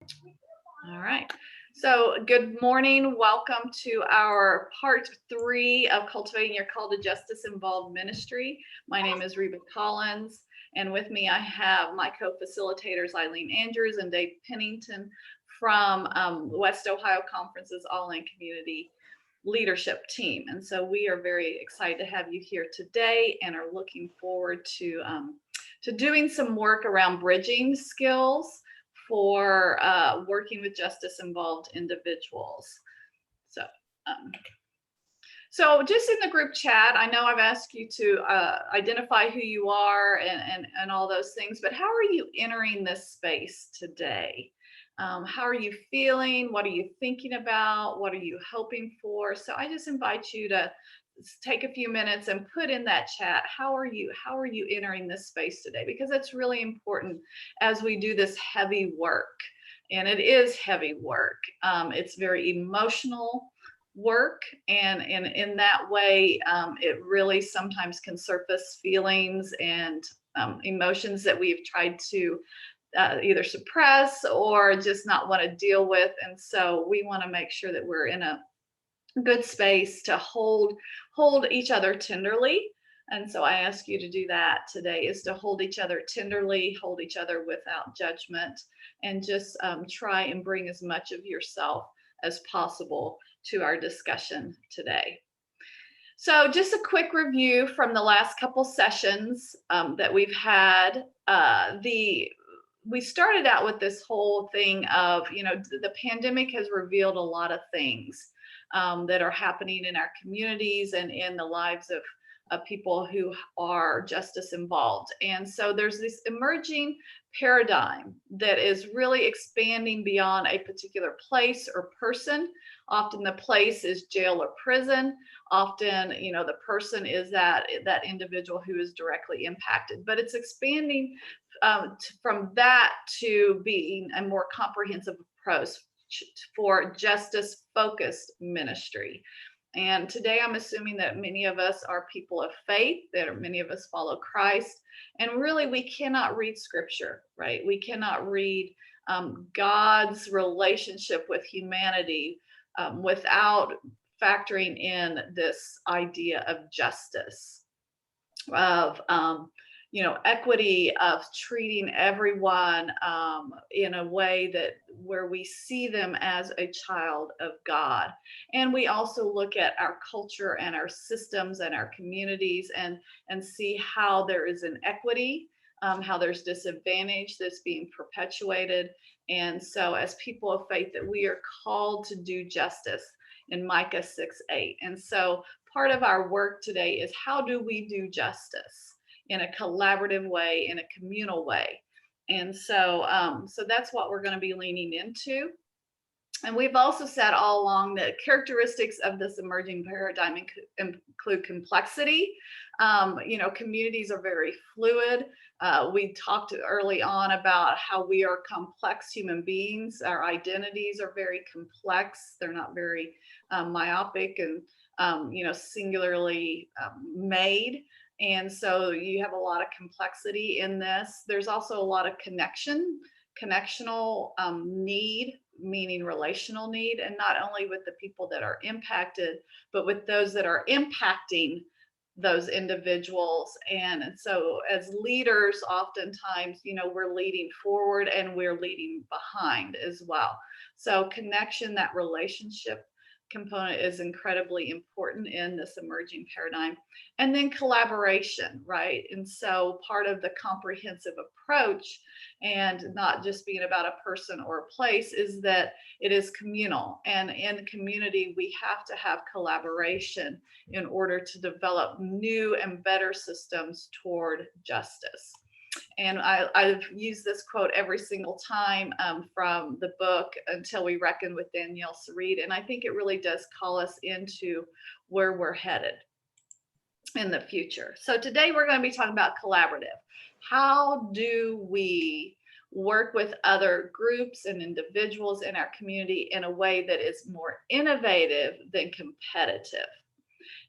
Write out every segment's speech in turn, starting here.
All right. So, good morning. Welcome to our part 3 of Cultivating Your Call to Justice Involved Ministry. My name is Reba Collins, and with me I have my co-facilitators Eileen Andrews and Dave Pennington from West Ohio Conference's All-In Community Leadership Team. And so we are very excited to have you here today and are looking forward to doing some work around bridging skills for working with justice involved individuals. So, um, so just in the group chat, I know I've asked you to identify who you are and all those things, but how are you entering this space today? How are you feeling? What are you thinking about? What are you hoping for? So I just invite you to take a few minutes and put in that chat, how are you entering this space today? Because it's really important as we do this heavy work. And it is heavy work. It's very emotional work, and in that way, it really sometimes can surface feelings and emotions that we've tried to either suppress or just not want to deal with. And so we want to make sure that we're in a good space to hold each other tenderly. And so I ask you to do that today, is to hold each other tenderly, hold each other without judgment, and just try and bring as much of yourself as possible to our discussion today. So just a quick review from the last couple sessions that we've had. We started out with this whole thing of, the pandemic has revealed a lot of things that are happening in our communities and in the lives of people who are justice involved. And so there's this emerging paradigm that is really expanding beyond a particular place or person. Often the place is jail or prison. Often, the person is that individual who is directly impacted. But it's expanding from that to being a more comprehensive approach for justice focused ministry. And today I'm assuming that many of us are people of faith, that many of us follow Christ. And really, we cannot read scripture, right? We cannot read God's relationship with humanity without factoring in this idea of justice, of equity, of treating everyone in a way that where we see them as a child of God. And we also look at our culture and our systems and our communities and see how there is inequity, how there's disadvantage that's being perpetuated. And so as people of faith, that we are called to do justice in Micah 6:8. And so part of our work today is, how do we do justice in a collaborative way, in a communal way? And so that's what we're going to be leaning into. And we've also said all along that characteristics of this emerging paradigm include complexity. Communities are very fluid. We talked early on about how we are complex human beings. Our identities are very complex. They're not very myopic and singularly made. And so you have a lot of complexity in this. There's also a lot of connectional need, meaning relational need, and not only with the people that are impacted, but with those that are impacting those individuals. And so as leaders, oftentimes, we're leading forward and we're leading behind as well. So connection, that relationship component, is incredibly important in this emerging paradigm. And then collaboration, right? And so part of the comprehensive approach, and not just being about a person or a place, is that it is communal. And in community, we have to have collaboration in order to develop new and better systems toward justice. And I've used this quote every single time from the book Until We Reckon with Danielle Sarid. And I think it really does call us into where we're headed in the future. So today we're going to be talking about collaborative. How do we work with other groups and individuals in our community in a way that is more innovative than competitive?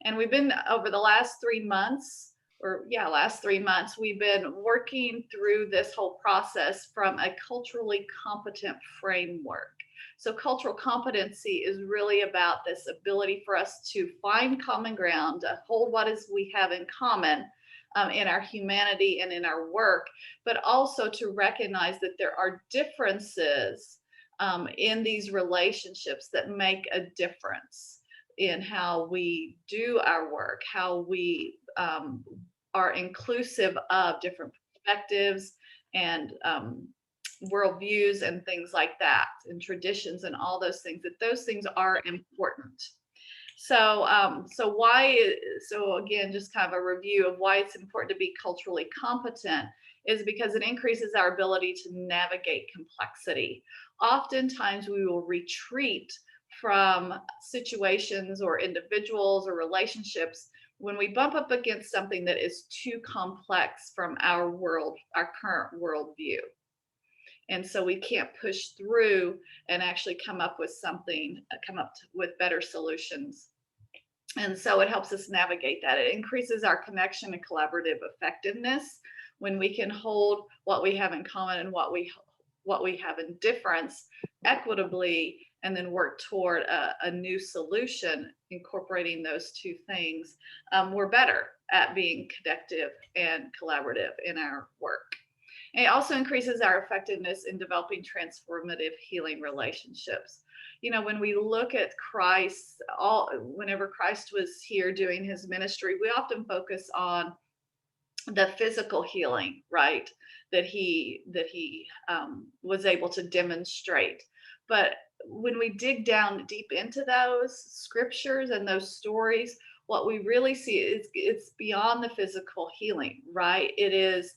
And we've been, over the last 3 months, last 3 months, we've been working through this whole process from a culturally competent framework. So cultural competency is really about this ability for us to find common ground, to hold what is we have in common in our humanity and in our work, but also to recognize that there are differences in these relationships that make a difference in how we do our work, how we are inclusive of different perspectives and worldviews and things like that, and traditions and all those things, that those things are important. So again, just kind of a review of why it's important to be culturally competent is because it increases our ability to navigate complexity. Oftentimes we will retreat from situations or individuals or relationships when we bump up against something that is too complex from our world, our current worldview. And so we can't push through and actually come up with with better solutions. And so it helps us navigate that. It increases our connection and collaborative effectiveness when we can hold what we have in common and what we have in difference equitably, and then work toward a new solution, incorporating those two things. We're better at being connective and collaborative in our work. And it also increases our effectiveness in developing transformative healing relationships. You know, when we look at Christ, whenever Christ was here doing his ministry, we often focus on the physical healing, right? That he was able to demonstrate. But when we dig down deep into those scriptures and those stories, what we really see is it's beyond the physical healing, right? It is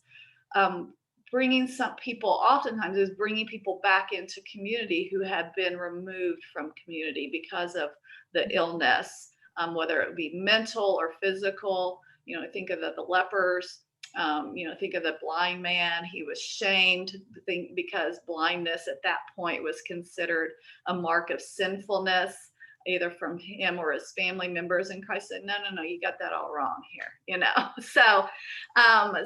bringing people back into community who have been removed from community because of the illness, whether it be mental or physical. You know, think of the lepers. Think of the blind man. He was shamed because blindness at that point was considered a mark of sinfulness, either from him or his family members. And Christ said, no, you got that all wrong here,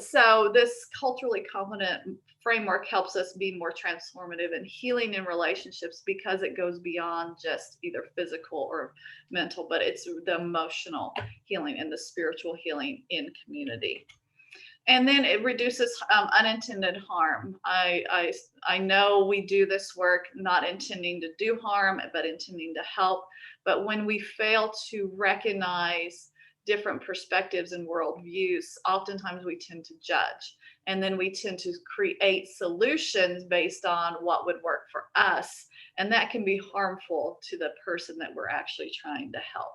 So this culturally competent framework helps us be more transformative and healing in relationships, because it goes beyond just either physical or mental, but it's the emotional healing and the spiritual healing in community. And then it reduces unintended harm. I know we do this work not intending to do harm, but intending to help. But when we fail to recognize different perspectives and worldviews, oftentimes we tend to judge. And then we tend to create solutions based on what would work for us. And that can be harmful to the person that we're actually trying to help.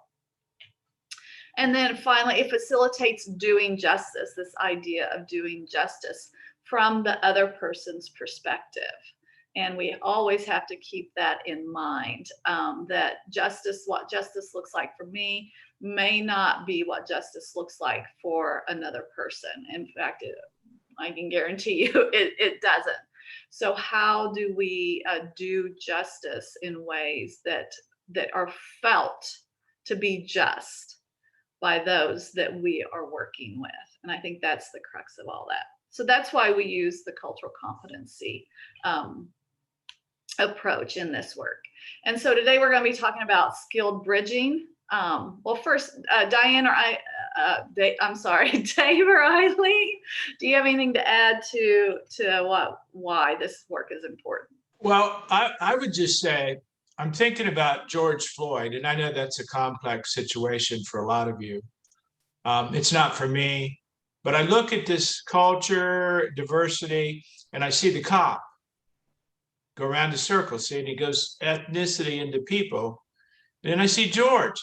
And then finally, it facilitates doing justice, this idea of doing justice from the other person's perspective. And we always have to keep that in mind, that what justice looks like for me may not be what justice looks like for another person. In fact, I can guarantee you it doesn't. So how do we do justice in ways that are felt to be just by those that we are working with? And I think that's the crux of all that. So that's why we use the cultural competency approach in this work. And so today we're going to be talking about skilled bridging. Well, first, Diane I'm sorry, Dave or Eileen, do you have anything to add to why this work is important? Well, I would just say, I'm thinking about George Floyd, and I know that's a complex situation for a lot of you. It's not for me, but I look at this culture, diversity, and I see the cop go around the circle, see, and he goes ethnicity into people. And then I see George,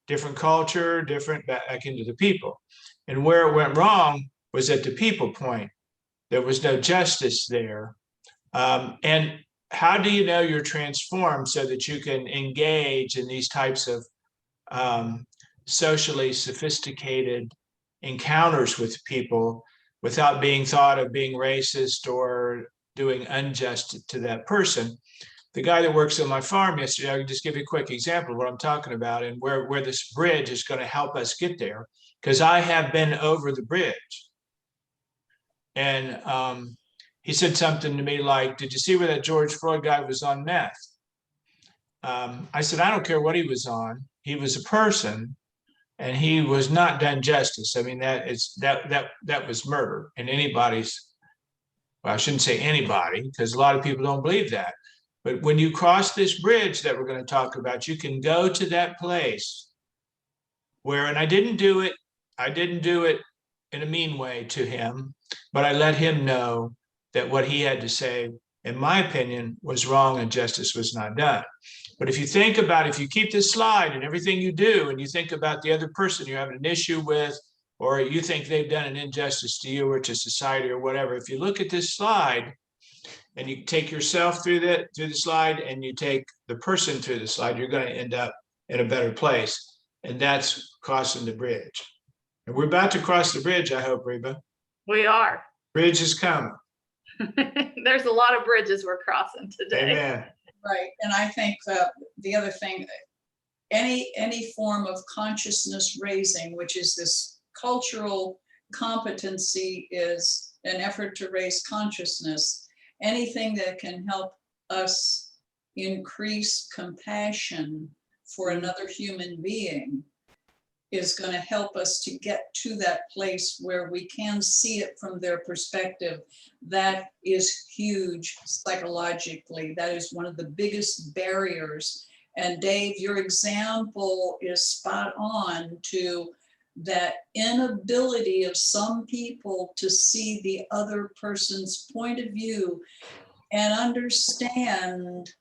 different culture, different back into the people. And where it went wrong was at the people point. There was no justice there. And how do you know you're transformed so that you can engage in these types of socially sophisticated encounters with people without being thought of being racist or doing unjust to that person? The guy that works on my farm yesterday, I can just give you a quick example of what I'm talking about and where this bridge is going to help us get there. because I have been over the bridge. And he said something to me like, did you see where that George Floyd guy was on meth? I said, I don't care what he was on. He was a person, and he was not done justice. I mean, that was murder. And anybody's, well, I shouldn't say anybody, because a lot of people don't believe that. But when you cross this bridge that we're going to talk about, you can go to that place where, and I didn't do it in a mean way to him, but I let him know that what he had to say, in my opinion, was wrong and justice was not done. But if you think about, if you keep this slide and everything you do, and you think about the other person you're having an issue with, or you think they've done an injustice to you or to society or whatever, if you look at this slide and you take yourself through the slide and you take the person through the slide, you're going to end up in a better place. And that's crossing the bridge. And we're about to cross the bridge, I hope, Reba. We are. Bridge is coming. There's a lot of bridges we're crossing today. Amen. Right. And I think the other thing, any form of consciousness raising, which is this cultural competency, is an effort to raise consciousness. Anything that can help us increase compassion for another human being is going to help us to get to that place where we can see it from their perspective. That is huge psychologically. That is one of the biggest barriers. And Dave, your example is spot on to that inability of some people to see the other person's point of view and understand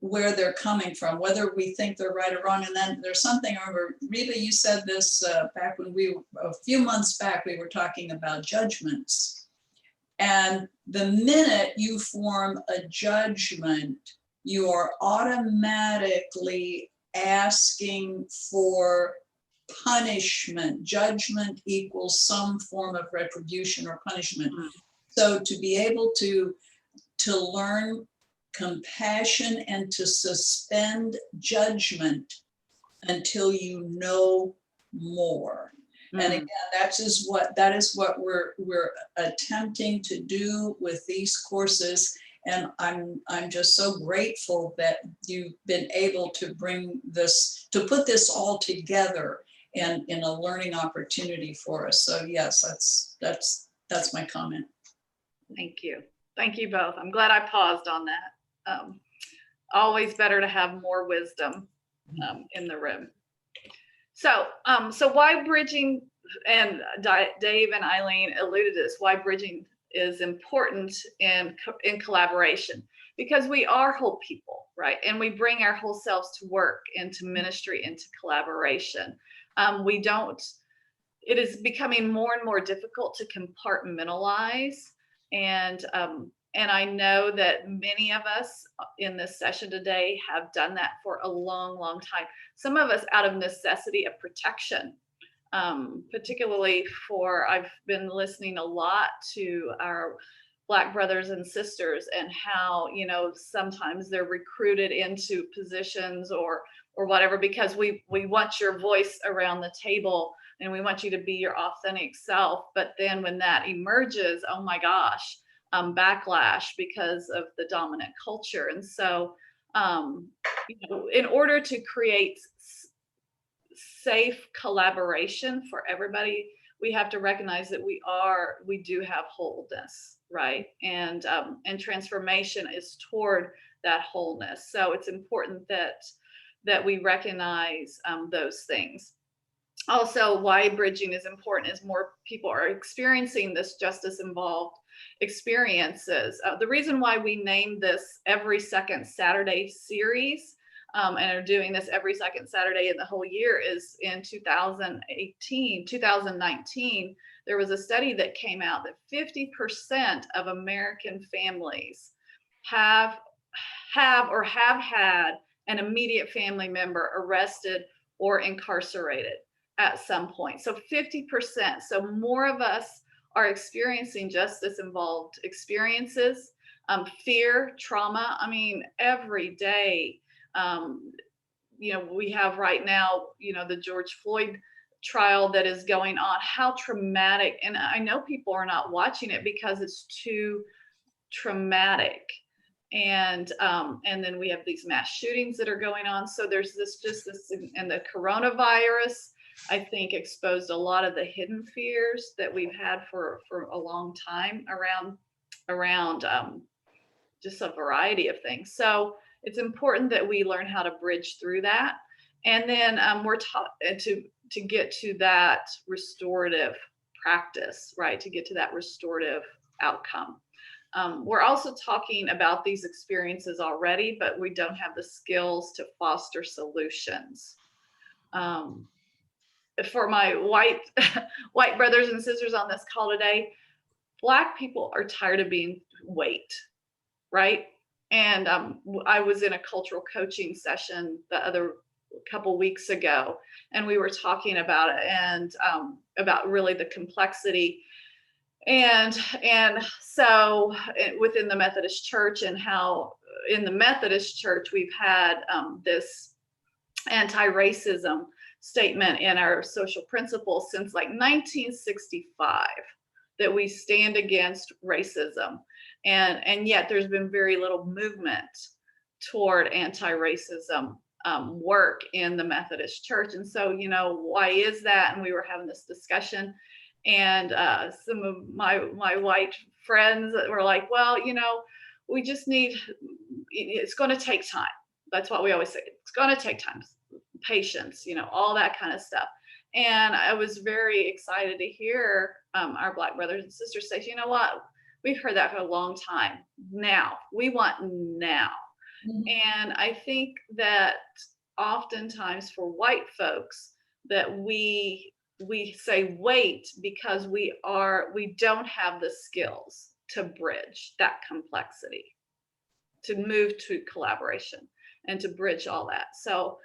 where they're coming from, whether we think they're right or wrong. And then there's something, I remember, Reba, you said this back when a few months back, we were talking about judgments. And the minute you form a judgment, you are automatically asking for punishment. Judgment equals some form of retribution or punishment. So to be able to learn compassion and to suspend judgment until you know more. And again, that is what we're attempting to do with these courses. And I'm just so grateful that you've been able to bring this, to put this all together in a learning opportunity for us. So yes, that's my comment. Thank you. Thank you both. I'm glad I paused on that. Always better to have more wisdom in the room. So why bridging, and Dave and Eileen alluded to this, why bridging is important in collaboration, because we are whole people, right? And we bring our whole selves to work, into ministry, into collaboration. It is becoming more and more difficult to compartmentalize. And I know that many of us in this session today have done that for a long, long time. Some of us out of necessity of protection, particularly I've been listening a lot to our Black brothers and sisters and how, sometimes they're recruited into positions or whatever, because we want your voice around the table and we want you to be your authentic self. But then when that emerges, oh my gosh, backlash because of the dominant culture. And so, in order to create safe collaboration for everybody, we have to recognize that we do have wholeness, right? And transformation is toward that wholeness. So it's important that we recognize those things. Also, why bridging is important is more people are experiencing this justice involved experiences. The reason why we named this Every Second Saturday series and are doing this every second Saturday in the whole year is in 2019, there was a study that came out that 50% of American families have had an immediate family member arrested or incarcerated at some point. So 50%. So more of us are experiencing justice involved experiences, fear, trauma. I mean, every day, we have right now, the George Floyd trial that is going on, how traumatic, and I know people are not watching it because it's too traumatic. And then we have these mass shootings that are going on. So there's this, and the coronavirus, I think, exposed a lot of the hidden fears that we've had for a long time around just a variety of things. So it's important that we learn how to bridge through that. And then we're taught to get to that restorative practice, right? To get to that restorative outcome. We're also talking about these experiences already, but we don't have the skills to foster solutions. For my white brothers and sisters on this call today, Black people are tired of being weight, right? And I was in a cultural coaching session the other couple weeks ago, and we were talking about it, and about really the complexity. And so within the Methodist Church, and how in the Methodist Church we've had this anti-racism statement in our social principles since like 1965, that we stand against racism. And yet there's been very little movement toward anti-racism work in the Methodist Church. And so, you know, why is that? And we were having this discussion, and some of my white friends were like, well, you know, we just need, it's going to take time. That's what we always say. It's going to take time, patience, you know, all that kind of stuff. And I was very excited to hear our Black brothers and sisters say, you know what, we've heard that for a long time. Now, we want now. Mm-hmm. And I think that oftentimes for white folks that we say wait because we don't have the skills to bridge that complexity, to move to collaboration and to bridge all that. So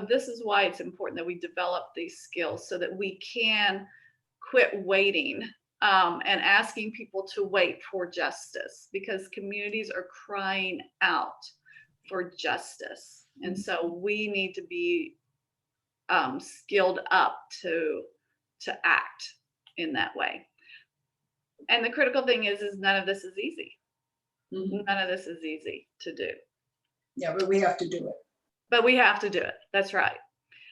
this is why it's important that we develop these skills so that we can quit waiting and asking people to wait for justice, because communities are crying out for justice. And so we need to be skilled up to act in that way. And the critical thing is none of this is easy. Mm-hmm. None of this is easy to do. Yeah, but we have to do it. But we have to do it. That's right.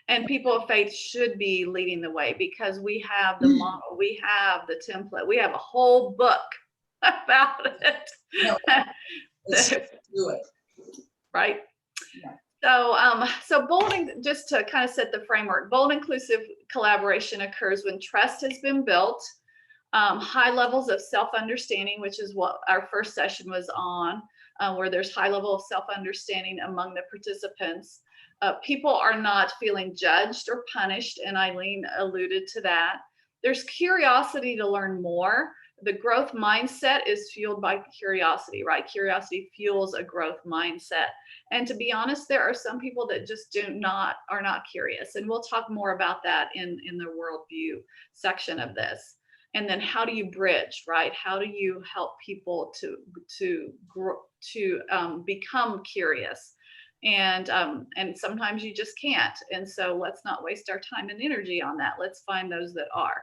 And people of faith should be leading the way, because we have the model, we have the template, we have a whole book about it. No, let's do it. Right? Yeah. So bold, just to kind of set the framework, bold inclusive collaboration occurs when trust has been built, high levels of self-understanding, which is what our first session was on, where there's high level of self-understanding among the participants. People are not feeling judged or punished, and Eileen alluded to that. There's curiosity to learn more. The growth mindset is fueled by curiosity, right? Curiosity fuels a growth mindset. And to be honest, there are some people that just are not curious. And we'll talk more about that in the worldview section of this. And then how do you bridge, right? How do you help people to grow, to become curious? And sometimes you just can't. And so let's not waste our time and energy on that. Let's find those that are.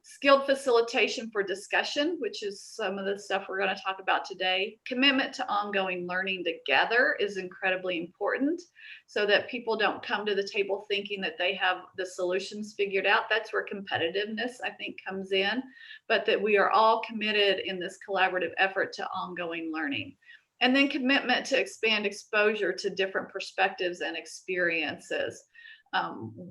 Skilled facilitation for discussion, which is some of the stuff we're going to talk about today. Commitment to ongoing learning together is incredibly important, so that people don't come to the table thinking that they have the solutions figured out. That's where competitiveness, I think, comes in, but that we are all committed in this collaborative effort to ongoing learning. And then commitment to expand exposure to different perspectives and experiences.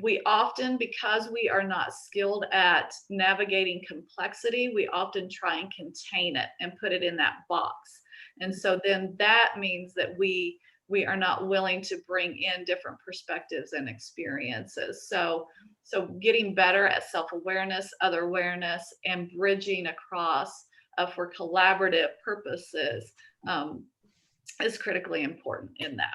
We often, because we are not skilled at navigating complexity, we often try and contain it and put it in that box. And so then that means that we are not willing to bring in different perspectives and experiences. So getting better at self-awareness, other awareness, and bridging across for collaborative purposes is critically important in that.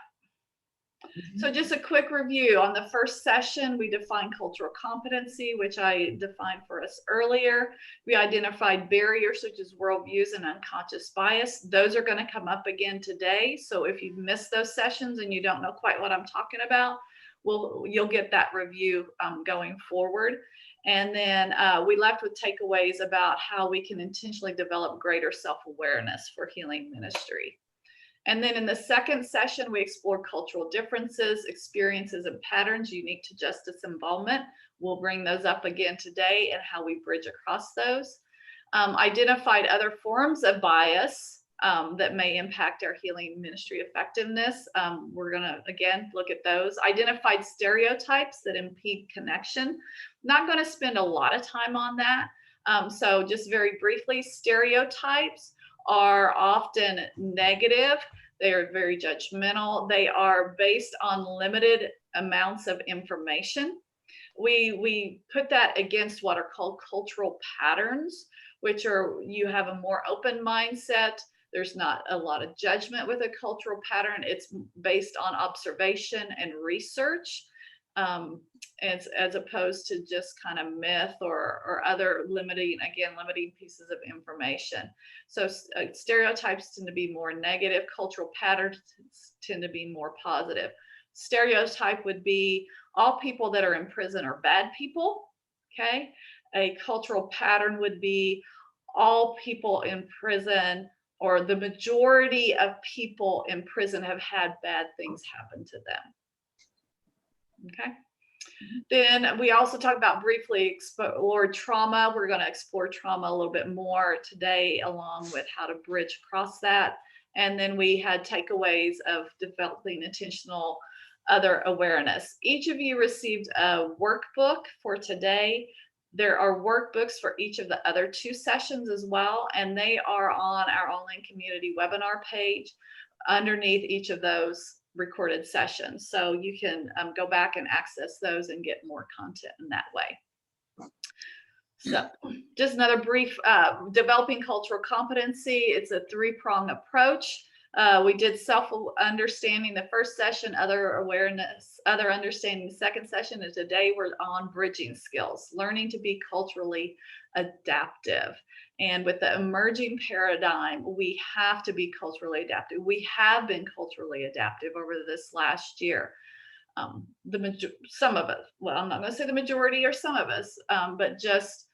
So just a quick review. On the first session, we defined cultural competency, which I defined for us earlier. We identified barriers such as worldviews and unconscious bias. Those are going to come up again today. So if you've missed those sessions and you don't know quite what I'm talking about, you'll get that review going forward. And then we left with takeaways about how we can intentionally develop greater self-awareness for healing ministry. And then in the second session, we explored cultural differences, experiences, and patterns unique to justice involvement. We'll bring those up again today and how we bridge across those. Identified other forms of bias that may impact our healing ministry effectiveness. We're going to, again, look at those. Identified stereotypes that impede connection. Not going to spend a lot of time on that. So just very briefly, stereotypes are often negative. They are very judgmental. They are based on limited amounts of information. We put that against what are called cultural patterns, which are, you have a more open mindset. There's not a lot of judgment with a cultural pattern. It's based on observation and research, as opposed to just kind of myth or other limiting pieces of information. So stereotypes tend to be more negative. Cultural patterns tend to be more positive. Stereotype would be all people that are in prison are bad people. Okay. A cultural pattern would be all people in prison, or the majority of people in prison have had bad things happen to them. Okay. Then we also talk about briefly explore trauma. We're going to explore trauma a little bit more today, along with how to bridge across that. And then we had takeaways of developing intentional other awareness. Each of you received a workbook for today. There are workbooks for each of the other 2 sessions as well, and they are on our online community webinar page underneath each of those recorded sessions. So you can go back and access those and get more content in that way. So just another brief, developing cultural competency. It's a 3-pronged approach. We did self-understanding the first session, other awareness, other understanding the second session, and today we're on bridging skills, learning to be culturally adaptive. And with the emerging paradigm, we have to be culturally adaptive. We have been culturally adaptive over this last year. Some of us, well, I'm not going to say the majority or some of us, but just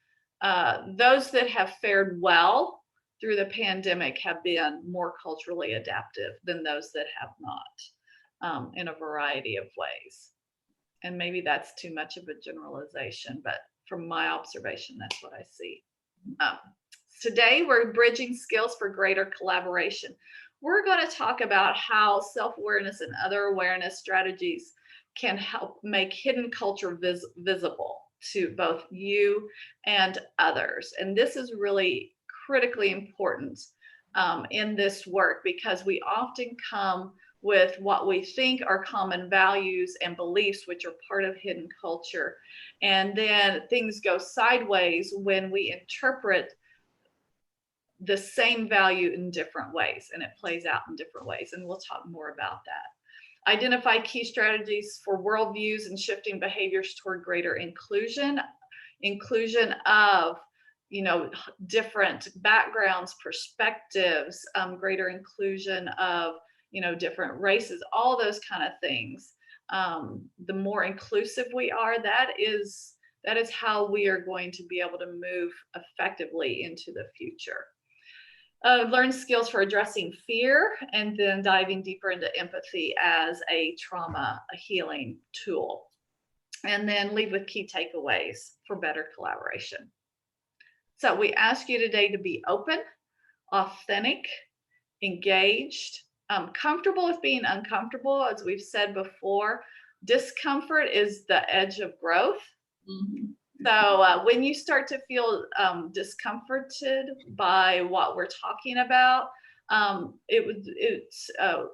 those that have fared well through the pandemic have been more culturally adaptive than those that have not, in a variety of ways. And maybe that's too much of a generalization, but from my observation, that's what I see. Today, we're bridging skills for greater collaboration. We're going to talk about how self-awareness and other awareness strategies can help make hidden culture visible to both you and others. And this is really critically important in this work, because we often come with what we think are common values and beliefs, which are part of hidden culture. And then things go sideways when we interpret the same value in different ways, and it plays out in different ways. And we'll talk more about that. Identify key strategies for worldviews and shifting behaviors toward greater inclusion of, different backgrounds, perspectives, greater inclusion of, different races, all those kind of things. The more inclusive we are, that is how we are going to be able to move effectively into the future. Learn skills for addressing fear, and then diving deeper into empathy as a trauma healing tool. And then leave with key takeaways for better collaboration. So we ask you today to be open, authentic, engaged, comfortable with being uncomfortable. As we've said before, discomfort is the edge of growth. Mm-hmm. So when you start to feel discomforted by what we're talking about, it's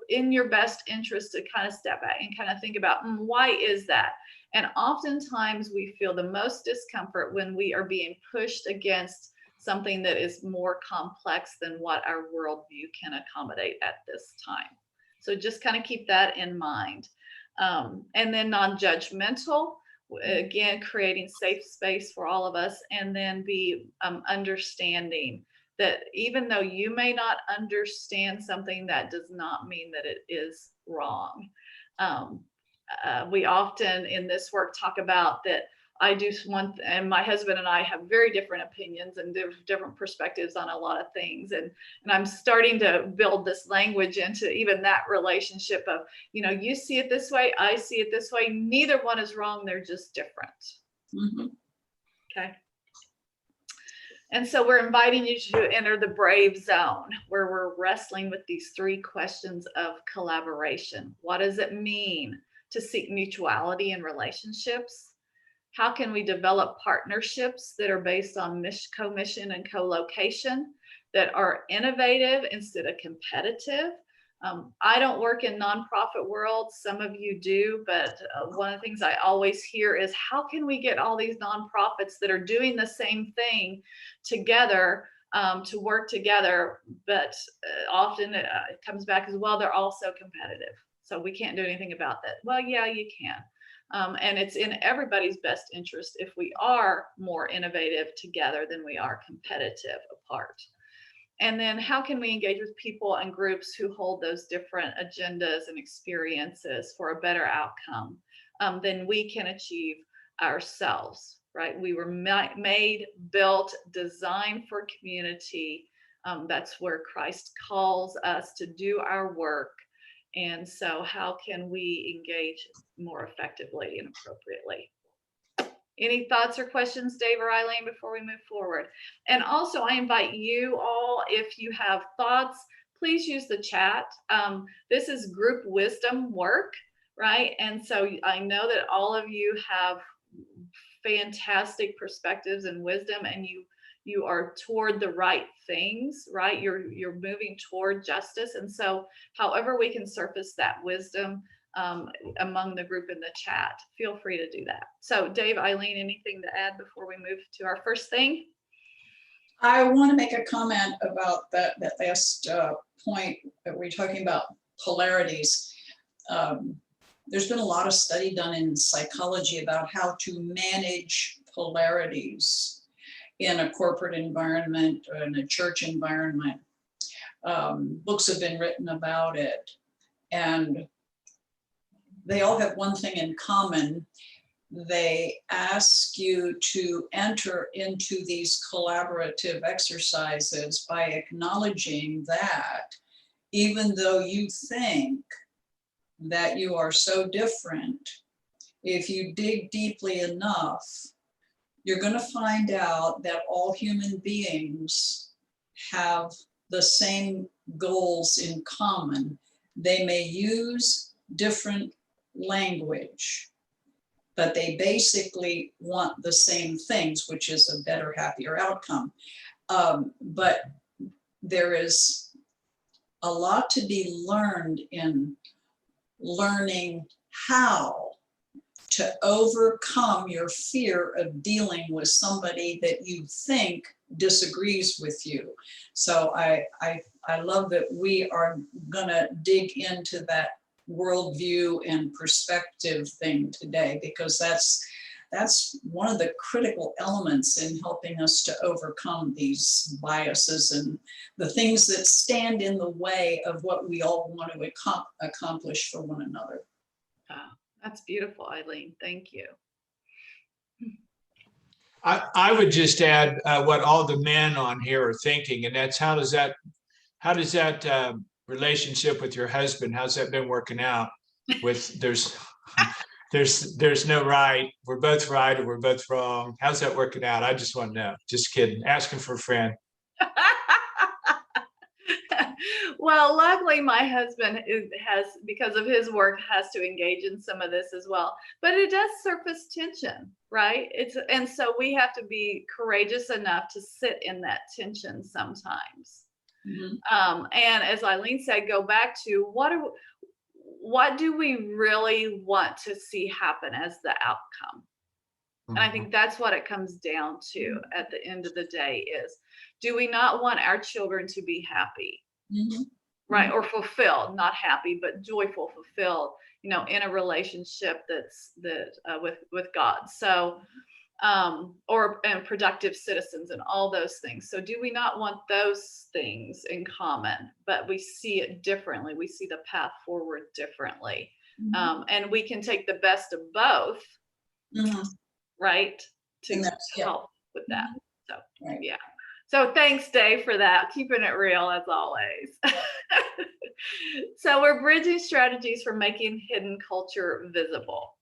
in your best interest to kind of step back and kind of think about why is that? And oftentimes we feel the most discomfort when we are being pushed against something that is more complex than what our worldview can accommodate at this time. So just kind of keep that in mind. And then non-judgmental. Again, creating safe space for all of us, and then be understanding that even though you may not understand something, that does not mean that it is wrong. we often in this work talk about that I do one, and my husband and I have very different opinions and different perspectives on a lot of things. And I'm starting to build this language into even that relationship of, you see it this way, I see it this way. Neither one is wrong. They're just different. Mhm. Okay. And so we're inviting you to enter the brave zone where we're wrestling with these 3 questions of collaboration. What does it mean to seek mutuality in relationships? How can we develop partnerships that are based on co-mission and co-location, that are innovative instead of competitive? I don't work in nonprofit world. Some of you do, but one of the things I always hear is how can we get all these nonprofits that are doing the same thing together to work together? But often it comes back as well, they're also competitive. So we can't do anything about that. Well, yeah, you can. And it's in everybody's best interest if we are more innovative together than we are competitive apart. And then how can we engage with people and groups who hold those different agendas and experiences for a better outcome than we can achieve ourselves, right? We were made, built, designed for community. That's where Christ calls us to do our work. And so how can we engage more effectively and appropriately? Any thoughts or questions, Dave or Eileen, before we move forward? And also, I invite you all, if you have thoughts, please use the chat. This is group wisdom work, right? And so I know that all of you have fantastic perspectives and wisdom, and you are toward the right things, right? You're moving toward justice. And so however we can surface that wisdom among the group in the chat, feel free to do that. So Dave, Eileen, anything to add before we move to our first thing? I want to make a comment about that last point that we're talking about polarities. There's been a lot of study done in psychology about how to manage polarities in a corporate environment or in a church environment. Books have been written about it, and they all have one thing in common. They ask you to enter into these collaborative exercises by acknowledging that even though you think that you are so different, if you dig deeply enough, you're going to find out that all human beings have the same goals in common. They may use different language, but they basically want the same things, which is a better, happier outcome. But there is a lot to be learned in learning how to overcome your fear of dealing with somebody that you think disagrees with you. So I love that we are gonna dig into that worldview and perspective thing today, because that's one of the critical elements in helping us to overcome these biases and the things that stand in the way of what we all want to accomplish for one another. Wow, that's beautiful, Eileen. Thank you. I would just add what all the men on here are thinking, and that's how does that relationship with your husband, how's that been working out? With there's no right, we're both right or we're both wrong. How's that working out? I just want to know. Just kidding. Asking for a friend. Well, luckily my husband has, because of his work, has to engage in some of this as well. But it does surface tension, right? And so we have to be courageous enough to sit in that tension sometimes. Mm-hmm. And as Eileen said, go back to what do we really want to see happen as the outcome? And I think that's what it comes down to at the end of the day is, do we not want our children to be happy? Mm-hmm. Right, or fulfilled, not happy, but joyful, fulfilled, in a relationship with God. So, and productive citizens and all those things. So do we not want those things in common, but we see it differently? We see the path forward differently. And we can take the best of both, right, to help with that. So, yeah. So thanks, Dave, for that. Keeping it real as always. So we're bridging strategies for making hidden culture visible.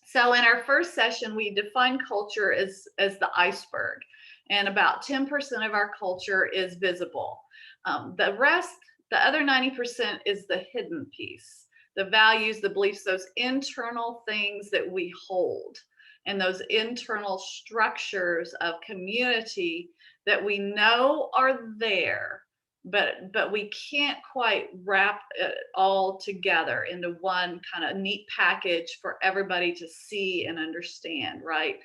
So in our first session, we defined culture as the iceberg, and about 10% of our culture is visible. The rest, the other 90% is the hidden piece, the values, the beliefs, those internal things that we hold, and those internal structures of community that we know are there, but we can't quite wrap it all together into one kind of neat package for everybody to see and understand, right?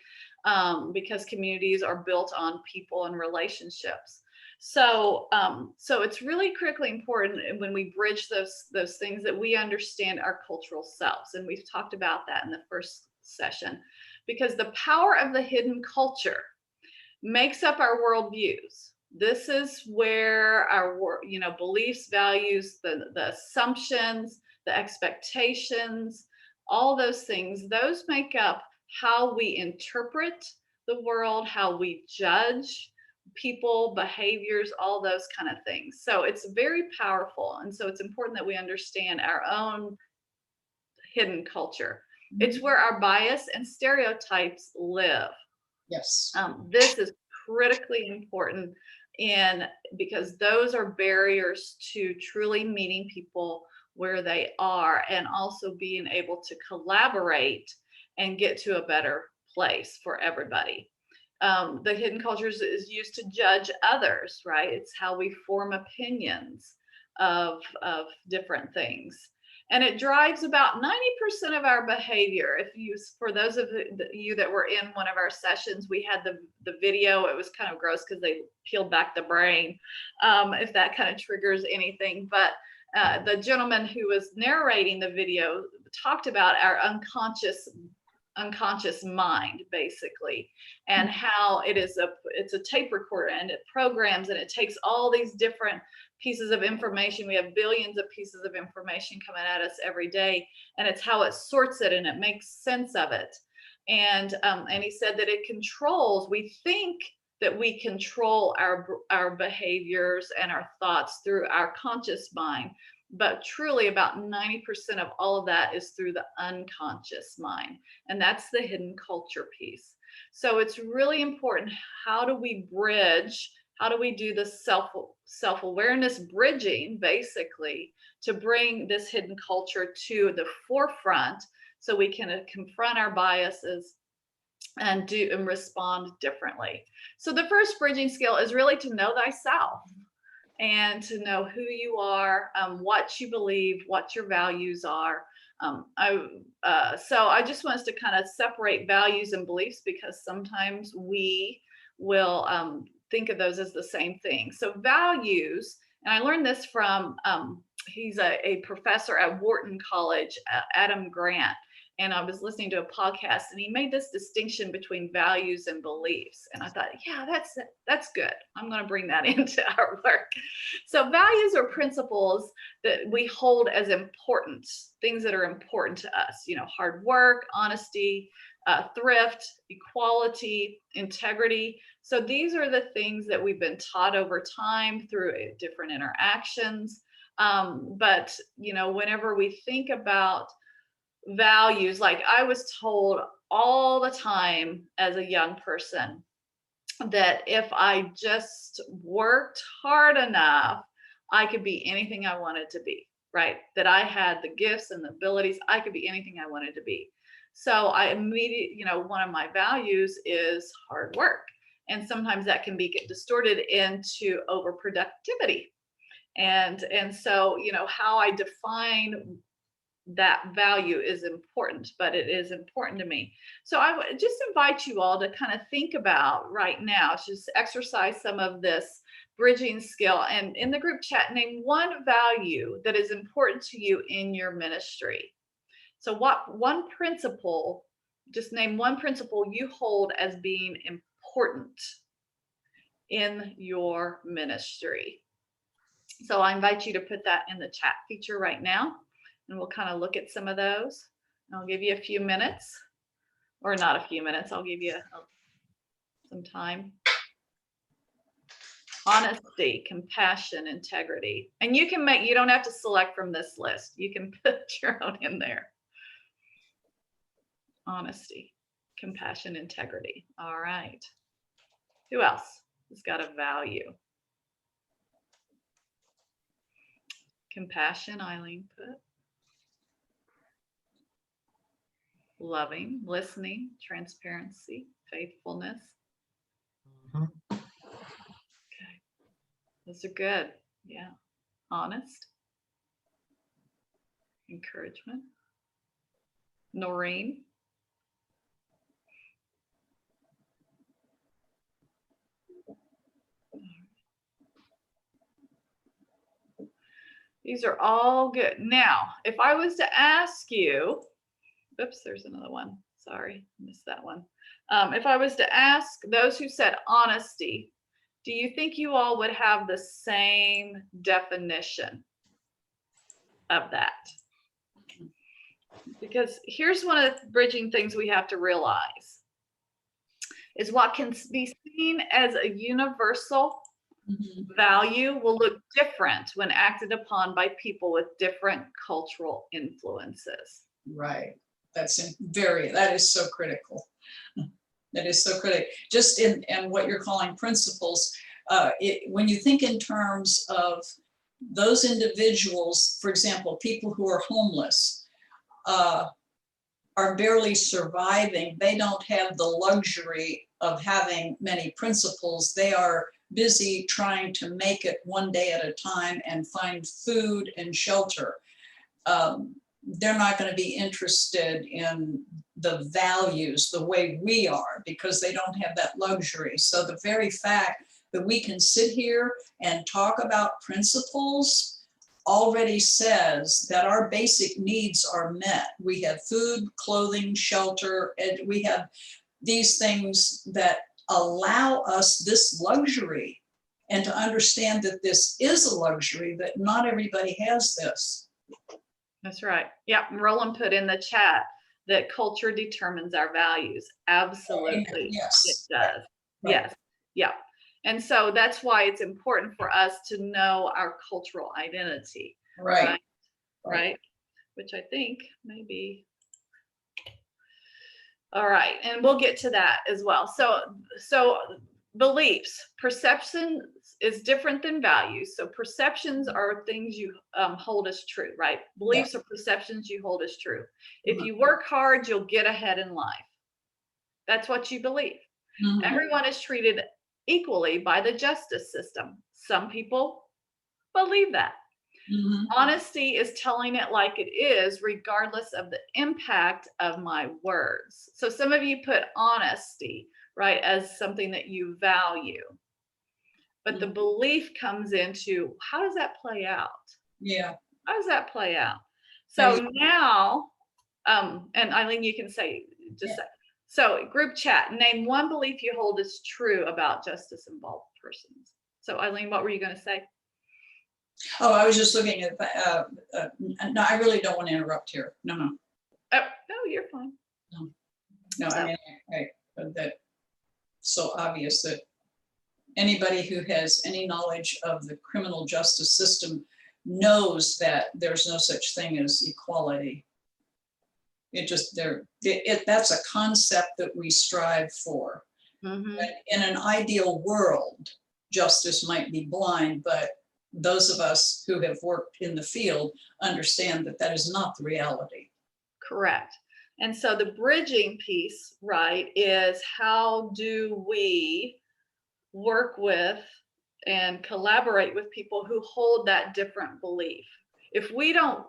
Because communities are built on people and relationships. So it's really critically important when we bridge those things that we understand our cultural selves, and we've talked about that in the first session, because the power of the hidden culture makes up our worldviews. This is where our beliefs, values, the assumptions, the expectations, all those things, those make up how we interpret the world, how we judge people, behaviors, all those kind of things. So it's very powerful. And so it's important that we understand our own hidden culture. It's where our bias and stereotypes live. Yes. This is critically important because those are barriers to truly meeting people where they are, and also being able to collaborate and get to a better place for everybody. The hidden cultures is used to judge others, right? It's how we form opinions of different things. And it drives about 90% of our behavior. For those of you that were in one of our sessions, we had the video. It was kind of gross because they peeled back the brain, if that kind of triggers anything. But the gentleman who was narrating the video talked about our unconscious mind, basically, and how it's a tape recorder, and it programs, and it takes all these different pieces of information. We have billions of pieces of information coming at us every day, and it's how it sorts it and it makes sense of it. And he said that we think that we control our behaviors and our thoughts through our conscious mind, but truly about 90% of all of that is through the unconscious mind. And that's the hidden culture piece. So it's really important. How do we bridge? How do we do the self-awareness bridging, basically, to bring this hidden culture to the forefront so we can confront our biases and respond differently? So the first bridging skill is really to know thyself, and to know who you are, what you believe, what your values are. So I just want us to kind of separate values and beliefs, because sometimes we will think of those as the same thing. So values, and I learned this from, he's a professor at Wharton College, Adam Grant. And I was listening to a podcast, and he made this distinction between values and beliefs. And I thought, yeah, that's good. I'm going to bring that into our work. So values are principles that we hold as important, things that are important to us. Hard work, honesty, thrift, equality, integrity. So these are the things that we've been taught over time through different interactions. But whenever we think about values, like I was told all the time as a young person that if I just worked hard enough, I could be anything I wanted to be, right? That I had the gifts and the abilities, I could be anything I wanted to be. So I immediately, one of my values is hard work. And sometimes that can be distorted into overproductivity. And so, how I define that value is important, but it is important to me. So I would just invite you all to kind of think about right now, just exercise some of this bridging skill, and in the group chat, name one value that is important to you in your ministry. So just name one principle you hold as being important in your ministry. So I invite you to put that in the chat feature right now. and we'll kind of look at some of those. I'll give you a few minutes, or not a few minutes, I'll give you some time. Honesty, compassion, integrity. And you don't have to select from this list. You can put your own in there. Honesty, compassion, integrity. All right. Who else has got a value? Compassion, Eileen put. Loving, listening, transparency, faithfulness. Mhm. Okay. Those are good. Yeah. Honest. Encouragement. Noreen. These are all good. Now, if I was to ask you, oops, there's another one. Sorry, missed that one. If I was to ask those who said honesty, do you think you all would have the same definition of that? Because here's one of the bridging things we have to realize is what can be seen as a universal value will look different when acted upon by people with different cultural influences. Right. That is so critical. That is so critical. Just in what you're calling principles, when you think in terms of those individuals, for example, people who are homeless, are barely surviving. They don't have the luxury of having many principles. They are busy trying to make it one day at a time and find food and shelter. They're not going to be interested in the values the way we are because they don't have that luxury. So the very fact that we can sit here and talk about principles already says that our basic needs are met. We have food, clothing, shelter, and we have these things that allow us this luxury, and to understand that this is a luxury, that not everybody has this. That's right. Yeah, Roland put in the chat that culture determines our values. Absolutely. Yes. It does. Right. Yes. Yeah. And so that's why it's important for us to know our cultural identity. Right. Right. Which I think maybe. All right. And we'll get to that as well. So beliefs, perception is different than values. So perceptions are things you hold as true, right? Beliefs are perceptions you hold as true. If you work hard, you'll get ahead in life. That's what you believe. Everyone is treated equally by the justice system. Some people believe that. Honesty is telling it like it is, regardless of the impact of my words. So some of you put honesty, right, as something that you value. But the belief comes into, how does that play out? Yeah. How does that play out? So now, and Eileen, you can say, just say. So group chat, name one belief you hold is true about justice involved persons. So Eileen, what were you going to say? Oh, I was just looking at, no, I really don't want to interrupt here. No. Oh, no, you're fine. No, I mean, that's so obvious that anybody who has any knowledge of the criminal justice system knows that there's no such thing as equality. That's a concept that we strive for. In an ideal world, justice might be blind, but those of us who have worked in the field understand that that is not the reality. Correct. And so the bridging piece, right, is how do we work with and collaborate with people who hold that different belief? If we don't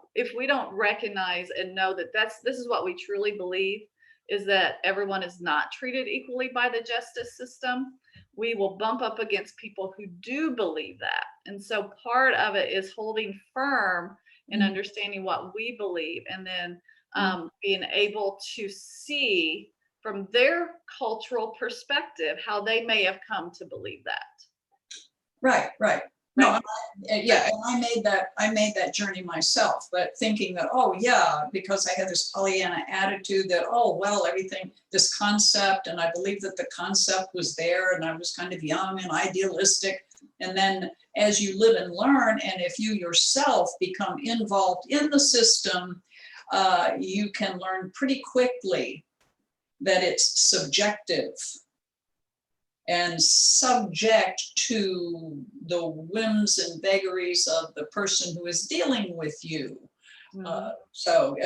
recognize and know that this is what we truly believe, is that everyone is not treated equally by the justice system, we will bump up against people who do believe that. And so part of it is holding firm and understanding what we believe, and then being able to see from their cultural perspective how they may have come to believe that. Right. No, right? yeah, and I made that journey myself, but thinking that, oh yeah, because I had this Pollyanna attitude that, oh, well, everything, this concept, and I believed that the concept was there, and I was kind of young and idealistic. And then as you live and learn, and if you yourself become involved in the system, you can learn pretty quickly that it's subjective and subject to the whims and vagaries of the person who is dealing with you. So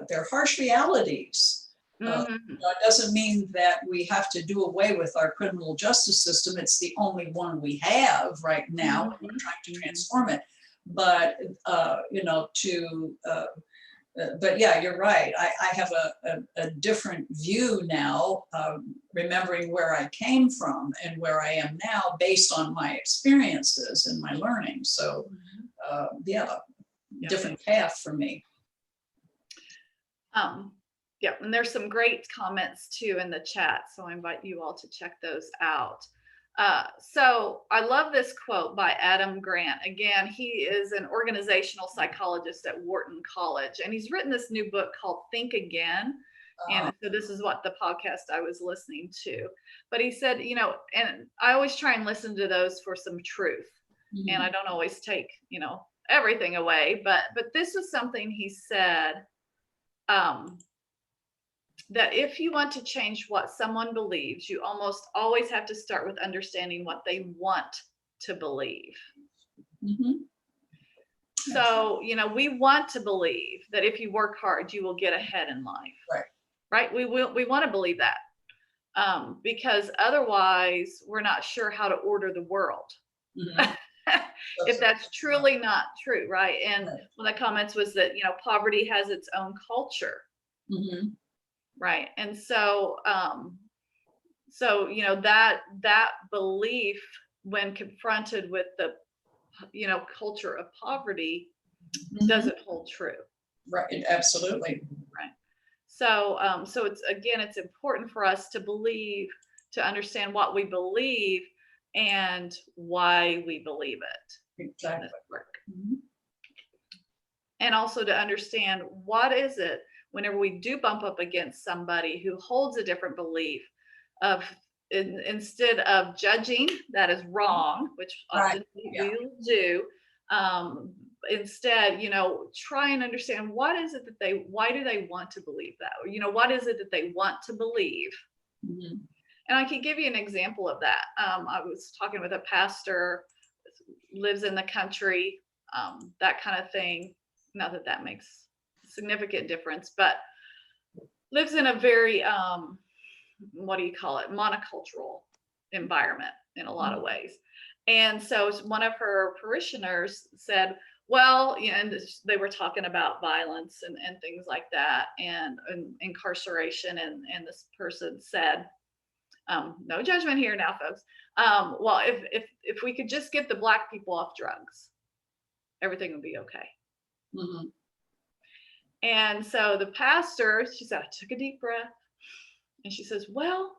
they're harsh realities. It doesn't mean that we have to do away with our criminal justice system. It's the only one we have right now, and we're trying to transform it. But but yeah, you're right. I have a different view now, remembering where I came from and where I am now based on my experiences and my learning. So different path for me. Yeah, and there's some great comments too in the chat, so I invite you all to check those out. So I love this quote by Adam Grant. Again, he is an organizational psychologist at Wharton College, and he's written this new book called Think Again. And so this is what the podcast I was listening to. But he said, and I always try and listen to those for some truth. And I don't always take, everything away. But this was something he said, that if you want to change what someone believes, you almost always have to start with understanding what they want to believe. So, we want to believe that if you work hard, you will get ahead in life. Right? We want to believe that, because otherwise we're not sure how to order the world. If that's truly not true, right? And one of the comments was that, poverty has its own culture. Right. And so, that belief, when confronted with the, culture of poverty, doesn't hold true. Right. Absolutely. Right. So, it's important for us to understand what we believe and why we believe it. Exactly. And also to understand what is it, whenever we do bump up against somebody who holds a different belief, instead of judging that is wrong, which often we do, instead, try and understand what is it that why do they want to believe that? Or, what is it that they want to believe? And I can give you an example of that. I was talking with a pastor, lives in the country, that kind of thing. Not that that makes significant difference, but lives in a very monocultural environment in a lot of ways. And so one of her parishioners said, well, and they were talking about violence and things like that, and incarceration, and this person said, no judgment here now, folks, well, if we could just get the Black people off drugs, everything would be okay. And so the pastor, she said, I took a deep breath, and she says, well,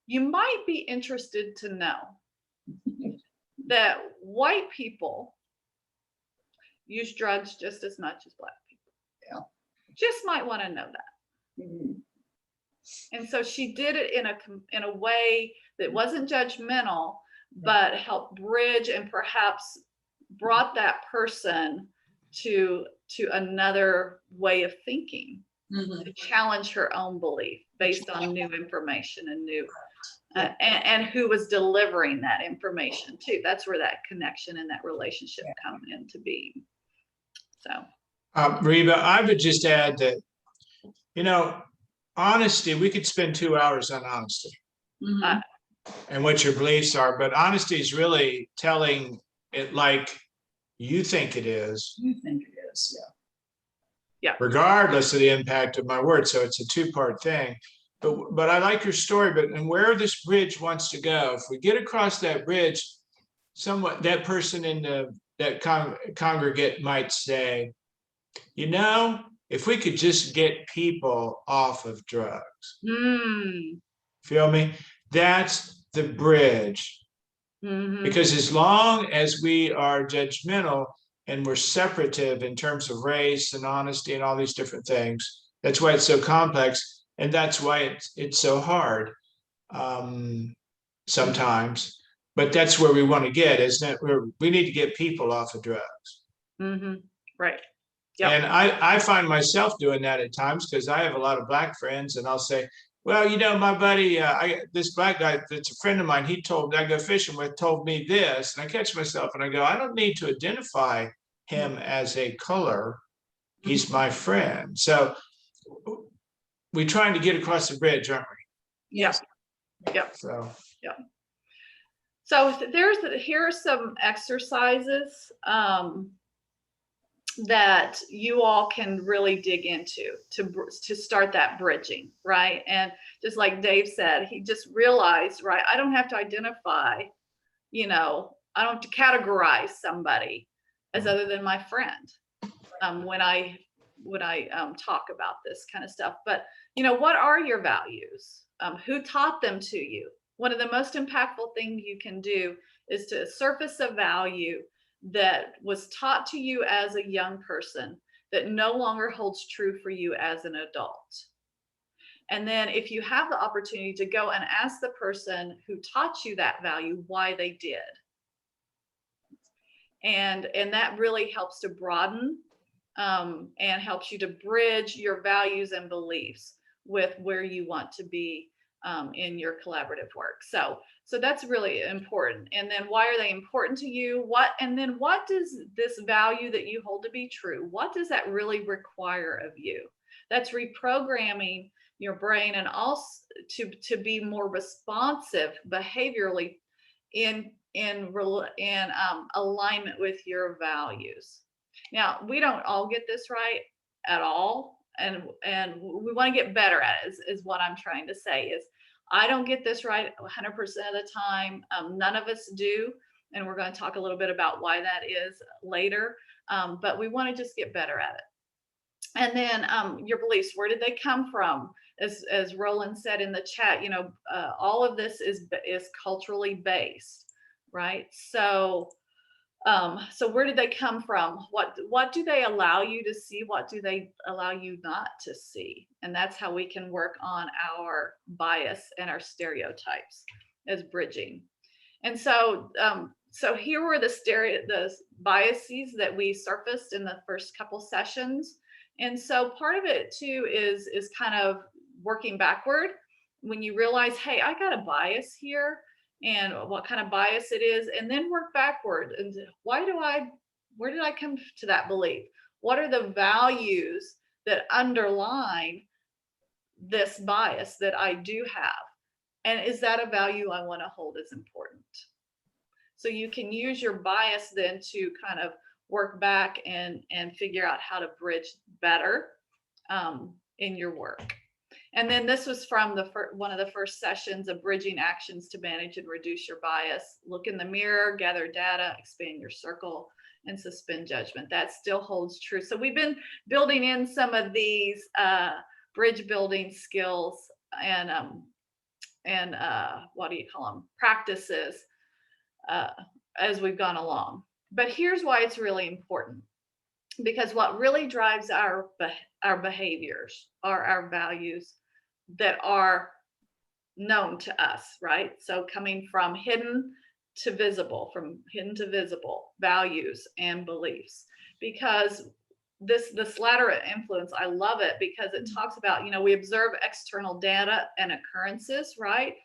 you might be interested to know that white people use drugs just as much as Black people. Just might want to know that. And so she did it in a way that wasn't judgmental, but helped bridge and perhaps brought that person to another way of thinking, to challenge her own belief based on new information and new and who was delivering that information too. That's where that connection and that relationship come into being. So Reba, I would just add that, honesty, we could spend 2 hours on honesty and what your beliefs are, but honesty is really telling it like you think it is. Regardless of the impact of my words. So it's a two-part thing. But I like your story, and where this bridge wants to go, if we get across that bridge, that person that congregate might say, if we could just get people off of drugs. Feel me? That's the bridge Mhm. Because as long as we are judgmental and we're separative in terms of race and honesty and all these different things, that's why it's so complex, and that's why it's so hard sometimes. But that's where we want to get, isn't it? We need to get people off of drugs. Right. Yep. And I find myself doing that at times because I have a lot of Black friends, and I'll say, well, my buddy, this Black guy that's a friend of mine, he told me, I go fishing with, told me this. And I catch myself and I go, I don't need to identify him as a color. He's my friend. So we're trying to get across the bridge, aren't we? Yes. Yep. So, Yep. So here are some exercises that you all can really dig into to start that bridging, right? And just like Dave said, he just realized, right, I don't have to identify, I don't have to categorize somebody as other than my friend when I talk about this kind of stuff. But what are your values? Who taught them to you? One of the most impactful things you can do is to surface a value that was taught to you as a young person that no longer holds true for you as an adult. And then if you have the opportunity to go and ask the person who taught you that value why they did. And that really helps to broaden and helps you to bridge your values and beliefs with where you want to be in your collaborative work. So that's really important. And then why are they important to you? What does this value that you hold to be true, what does that really require of you? That's reprogramming your brain and also to be more responsive behaviorally in alignment with your values. Now, we don't all get this right at all, and we want to get better at it, is what I'm trying to say. Is I don't get this right 100% of the time. None of us do, and we're going to talk a little bit about why that is later. But we want to just get better at it. And then your beliefs, where did they come from? As Roland said in the chat, all of this is culturally based, right? So where did they come from? What do they allow you to see? What do they allow you not to see? And that's how we can work on our bias and our stereotypes as bridging. And so here were the biases that we surfaced in the first couple sessions. And so part of it too is kind of working backward when you realize, hey, I got a bias here, and what kind of bias it is, and then work backward. And where did I come to that belief? What are the values that underline this bias that I do have? And is that a value I want to hold as important? So you can use your bias then to kind of work back and figure out how to bridge better in your work. And then this was from one of the first sessions of bridging actions to manage and reduce your bias. Look in the mirror, gather data, expand your circle, and suspend judgment. That still holds true. So we've been building in some of these bridge building skills and what do you call them? Practices as we've gone along. But here's why it's really important. Because what really drives our behaviors are our values that are known to us, right? So coming from hidden to visible values and beliefs. Because this latter influence, I love it because it talks about, we observe external data and occurrences, right?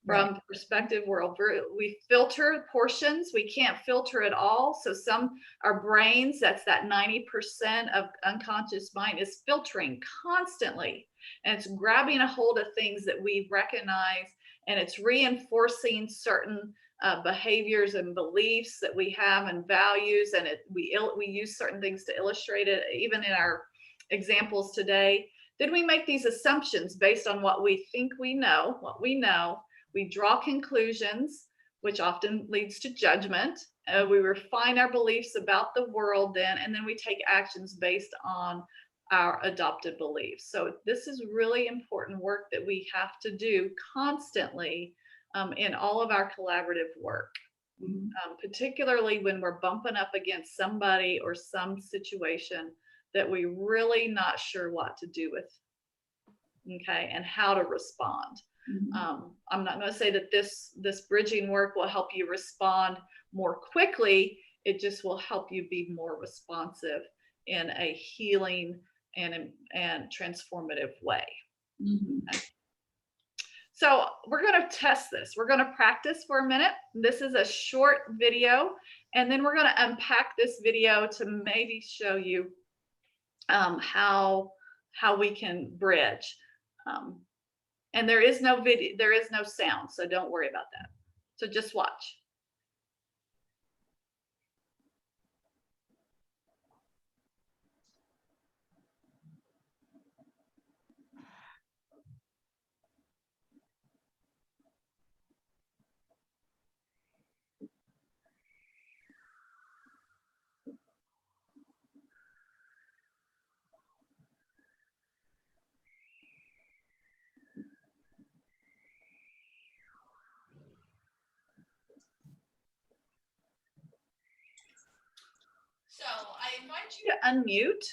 From perspective world, we filter portions. We can't filter it all. So our brains, that's that 90% of unconscious mind, is filtering constantly. And it's grabbing a hold of things that we recognize, and it's reinforcing certain behaviors and beliefs that we have and values. And we use certain things to illustrate it, even in our examples today. Then we make these assumptions based on what we think we know, We draw conclusions, which often leads to judgment. We refine our beliefs about the world then, and then we take actions based on our adopted beliefs. So this is really important work that we have to do constantly in all of our collaborative work. particularly when we're bumping up against somebody or some situation that we really not sure what to do with, okay, and how to respond. I'm not going to say that this bridging work will help you respond more quickly. It just will help you be more responsive in a healing and transformative way. Okay. So we're going to test this. We're going to practice for a minute. This is a short video, and then we're going to unpack this video to maybe show you how we can bridge. And there is no video, there is no sound, so don't worry about that. So just watch. So I invite you to unmute.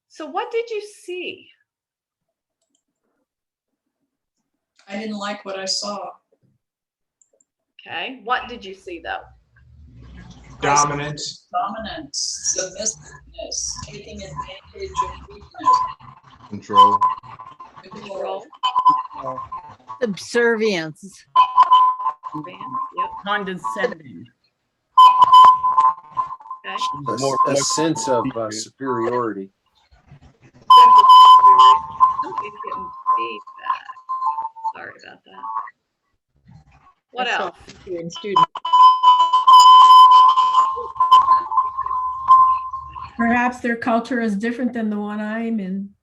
So what did you see? I didn't like what I saw. Okay, what did you see though? Dominance. Dominance, submissiveness, taking advantage of weakness. Control. Control. Subservience. Yep. Condescending. Okay. A sense of superiority. Somebody's getting feedback. Sorry about that. What else? In students. Perhaps their culture is different than the one I'm in.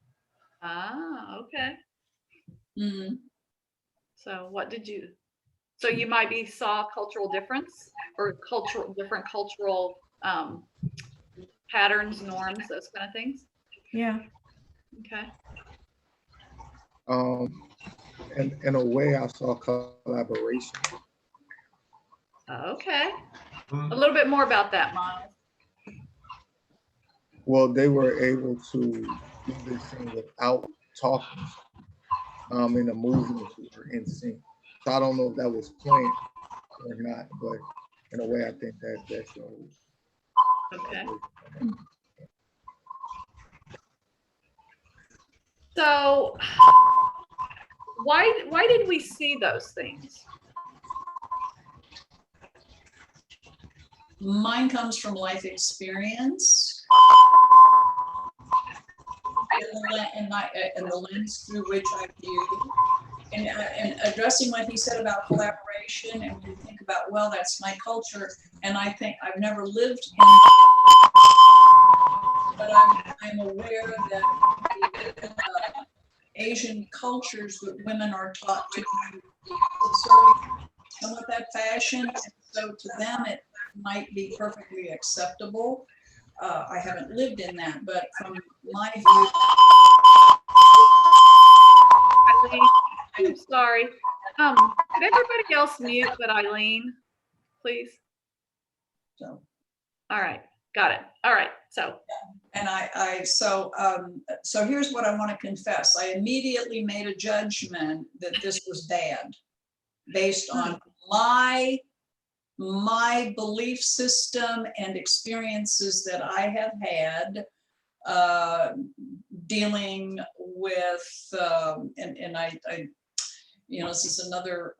Ah, okay. Mhm. So what did you? So you might be saw cultural difference or different cultural patterns, norms, those kind of things. Yeah. Okay. In a way, I saw collaboration. Okay. A little bit more about that, Miles. Well, they were able to do this thing without talking. In the movements we were in sync. So I don't know if that was planned or not, but in a way, I think that shows. Okay. So why did we see those things? Mine comes from life experience. And the lens through which I view. And addressing what he said about collaboration, and we think about, well, that's my culture, and I think I've never lived in, but I'm aware that Asian cultures, that women are taught to be subservient somewhat that fashion, and so to them it might be perfectly acceptable. I haven't lived in that, but from my view. Eileen, I'm sorry. Could everybody else mute but Eileen, please? So. All right, got it. All right, so. And so here's what I want to confess. I immediately made a judgment that this was bad based on my belief system and experiences that I have had dealing with, and I, you know, this is another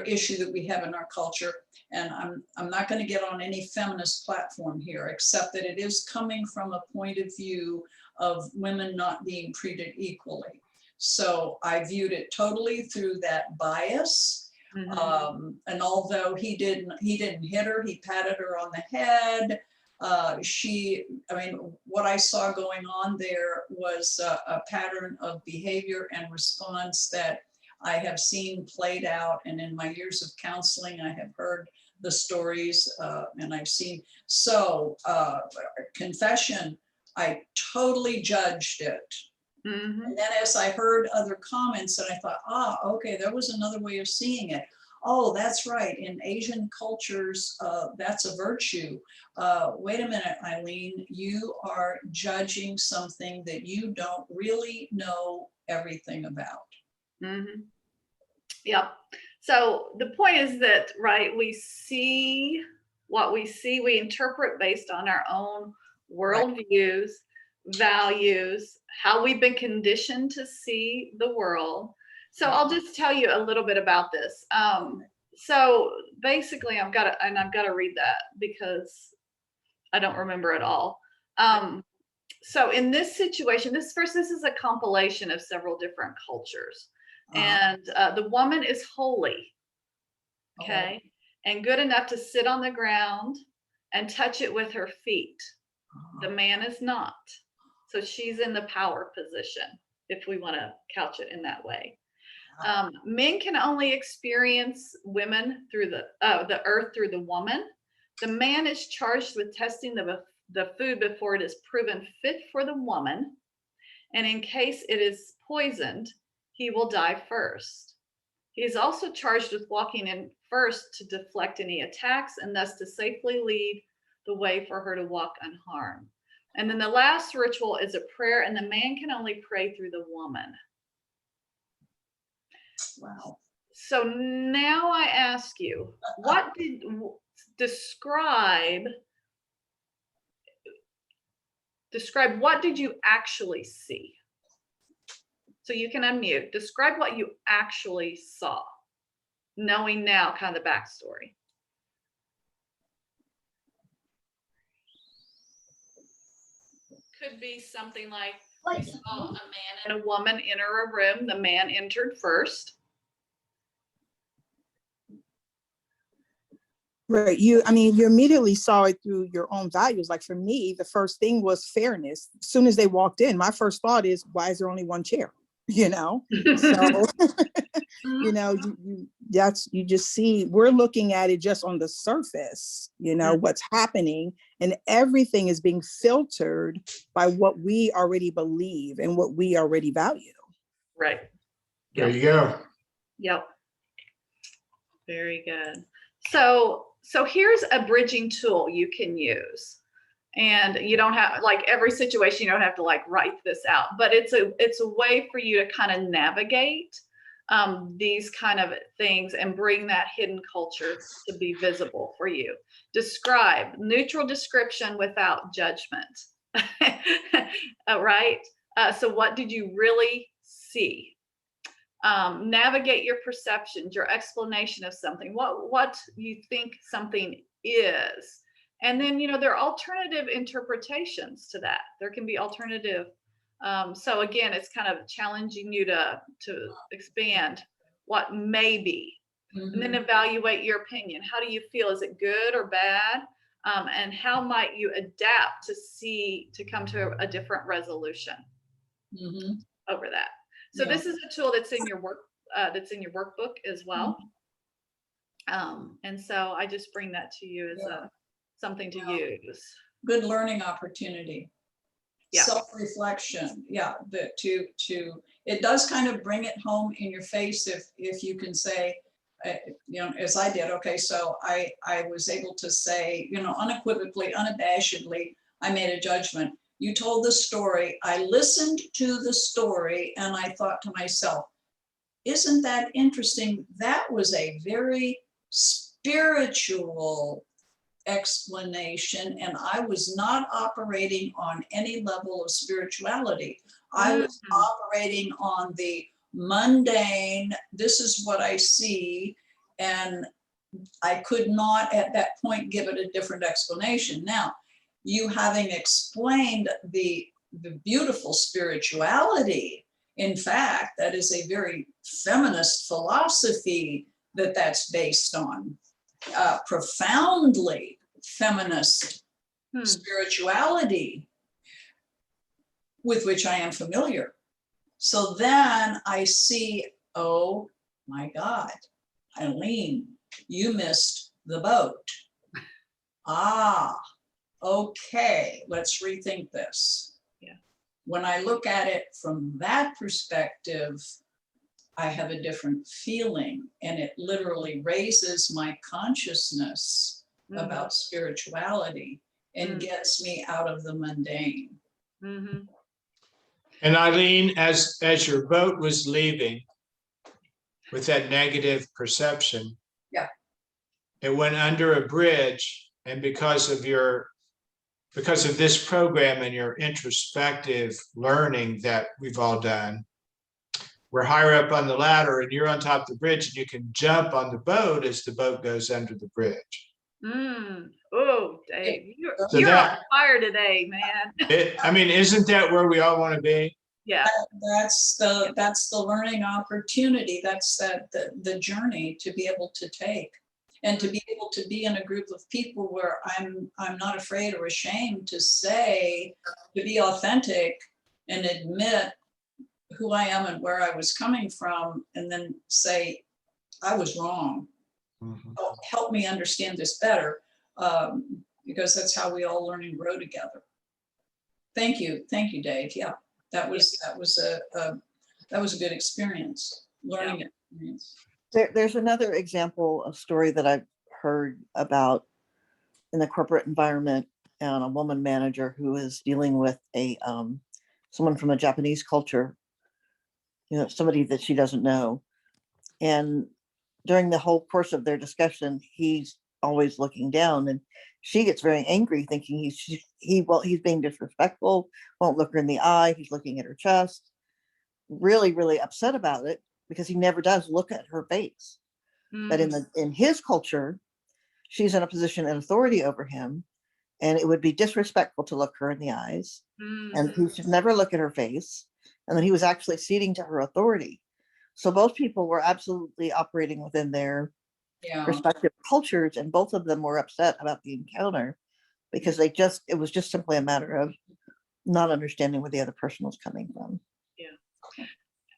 issue that we have in our culture, and I'm not going to get on any feminist platform here, except that it is coming from a point of view of women not being treated equally. So I viewed it totally through that bias. Mm-hmm. And although he didn't hit her, he patted her on the head. What I saw going on there was a pattern of behavior and response that I have seen played out. And in my years of counseling, I have heard the stories and I've seen. So confession, I totally judged it. Mm-hmm. And then as I heard other comments, and I thought, okay, there was another way of seeing it. oh, that's right, in Asian cultures, that's a virtue. Wait a minute, Eileen, you are judging something that you don't really know everything about. Mm-hmm. Yep. So the point is that, right, we see what we see, we interpret based on our own worldviews, values, how we've been conditioned to see the world. So I'll just tell you a little bit about this. So basically, I've got to read that because I don't remember it all. So in this situation, this is a compilation of several different cultures. And the woman is holy, okay, and good enough to sit on the ground and touch it with her feet. The man is not. So she's in the power position, if we want to couch it in that way. Men can only experience women through the earth through the woman. The man is charged with testing the food before it is proven fit for the woman. And in case it is poisoned, he will die first. He is also charged with walking in first to deflect any attacks and thus to safely lead the way for her to walk unharmed. And then the last ritual is a prayer, and the man can only pray through the woman. Wow. So now I ask you, describe what did you actually see? So you can unmute. Describe what you actually saw, knowing now kind of the backstory. Could be something like we saw a man and a woman enter a room. The man entered first. Right. You immediately saw it through your own values. Like for me, the first thing was fairness. As soon as they walked in, my first thought is, why is there only one chair? So, you just see, we're looking at it just on the surface, what's happening, and everything is being filtered by what we already believe and what we already value. Right. There you go. Yep. Very good. So here's a bridging tool you can use. And you don't have, like every situation, you don't have to like write this out, but it's a way for you to kind of navigate these kind of things and bring that hidden culture to be visible for you. Describe, neutral description without judgment. Right? So what did you really see? Navigate your perceptions, your explanation of something, what you think something is. And then, there are alternative interpretations to that. There can be alternative. So again, it's kind of challenging you to expand what may be, and then evaluate your opinion. How do you feel? Is it good or bad? And how might you adapt to come to a different resolution over that? So this is a tool that's in your workbook as well. And so I just bring that to you as something to use. Good learning opportunity. Yeah. Self-reflection. Yeah. It does kind of bring it home in your face if you can say, as I did. Okay, so I was able to say, unequivocally, unabashedly, I made a judgment. You told the story. I listened to the story and I thought to myself, isn't that interesting? That was a very spiritual explanation, and I was not operating on any level of spirituality. I was operating on the mundane, this is what I see, and I could not at that point give it a different explanation. Now, you having explained the beautiful spirituality, in fact, that is a very feminist philosophy that's based on. Profoundly feminist spirituality with which I am familiar. So then I see, oh my God, Eileen, you missed the boat. Okay, let's rethink this. Yeah. When I look at it from that perspective, I have a different feeling, and it literally raises my consciousness about spirituality and gets me out of the mundane. Mhm. And Eileen, as your boat was leaving with that negative perception, Yeah. it went under a bridge, and because of this program and your introspective learning that we've all done, we're higher up on the ladder and you're on top of the bridge, and you can jump on the boat as the boat goes under the bridge. Oh, Dave, So you're on that, fire today, man. isn't that where we all want to be? Yeah. That's the learning opportunity. That's the journey to be able to take, and to be able to be in a group of people where I'm not afraid or ashamed to say, to be authentic and admit who I am and where I was coming from, and then say, I was wrong. Help me understand this better, because that's how we all learn and grow together. Thank you, Dave. Yeah, that was a good experience, learning experience. There's another example, a story that I've heard about in the corporate environment, and a woman manager who is dealing with someone from a Japanese culture, somebody that she doesn't know. And during the whole course of their discussion, he's always looking down, and she gets very angry, thinking he's being disrespectful, won't look her in the eye, he's looking at her chest, really, really upset about it, because he never does look at her face. But in his culture, she's in a position of authority over him, and it would be disrespectful to look her in the eyes, and he should never look at her face. And then he was actually ceding to her authority. So both people were absolutely operating within their respective cultures, and both of them were upset about the encounter, because it was just simply a matter of not understanding where the other person was coming from. Yeah.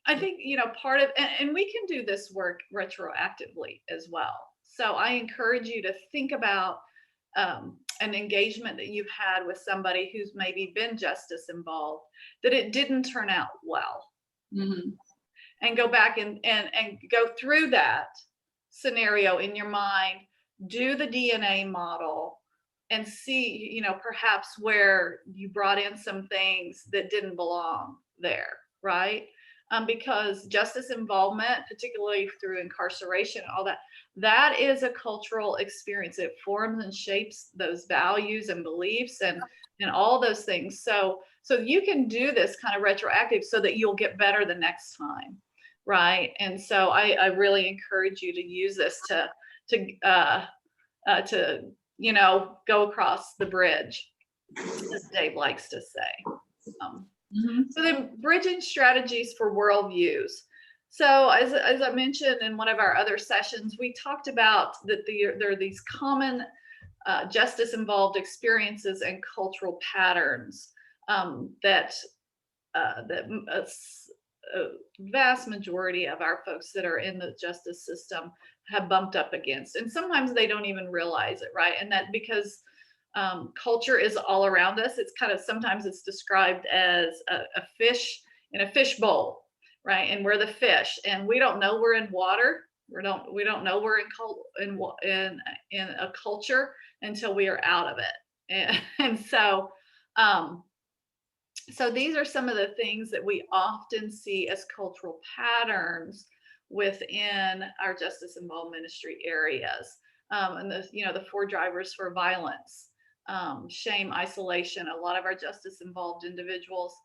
I think, part of, and we can do this work retroactively as well. So I encourage you to think about an engagement that you've had with somebody who's maybe been justice involved, that it didn't turn out well. And go back and go through that scenario in your mind, do the DNA model, and see, perhaps where you brought in some things that didn't belong there, right? Because justice involvement, particularly through incarceration, all that is a cultural experience. It forms and shapes those values and beliefs and all those things. So you can do this kind of retroactive so that you'll get better the next time, right? And so I really encourage you to use this to go across the bridge, as Dave likes to say. So then, bridging strategies for worldviews. So as I mentioned in one of our other sessions, we talked about that there are these common justice involved experiences and cultural patterns that a vast majority of our folks that are in the justice system have bumped up against, and sometimes they don't even realize it, right? And that because culture is all around us. It's kind of, sometimes it's described as a fish in a fish bowl, right? And we're the fish, and we don't know we're in water. We don't know we're in a culture until we are out of it. And so these are some of the things that we often see as cultural patterns within our justice involved ministry areas. And the 4 drivers for violence. Shame, isolation. A lot of our justice involved individuals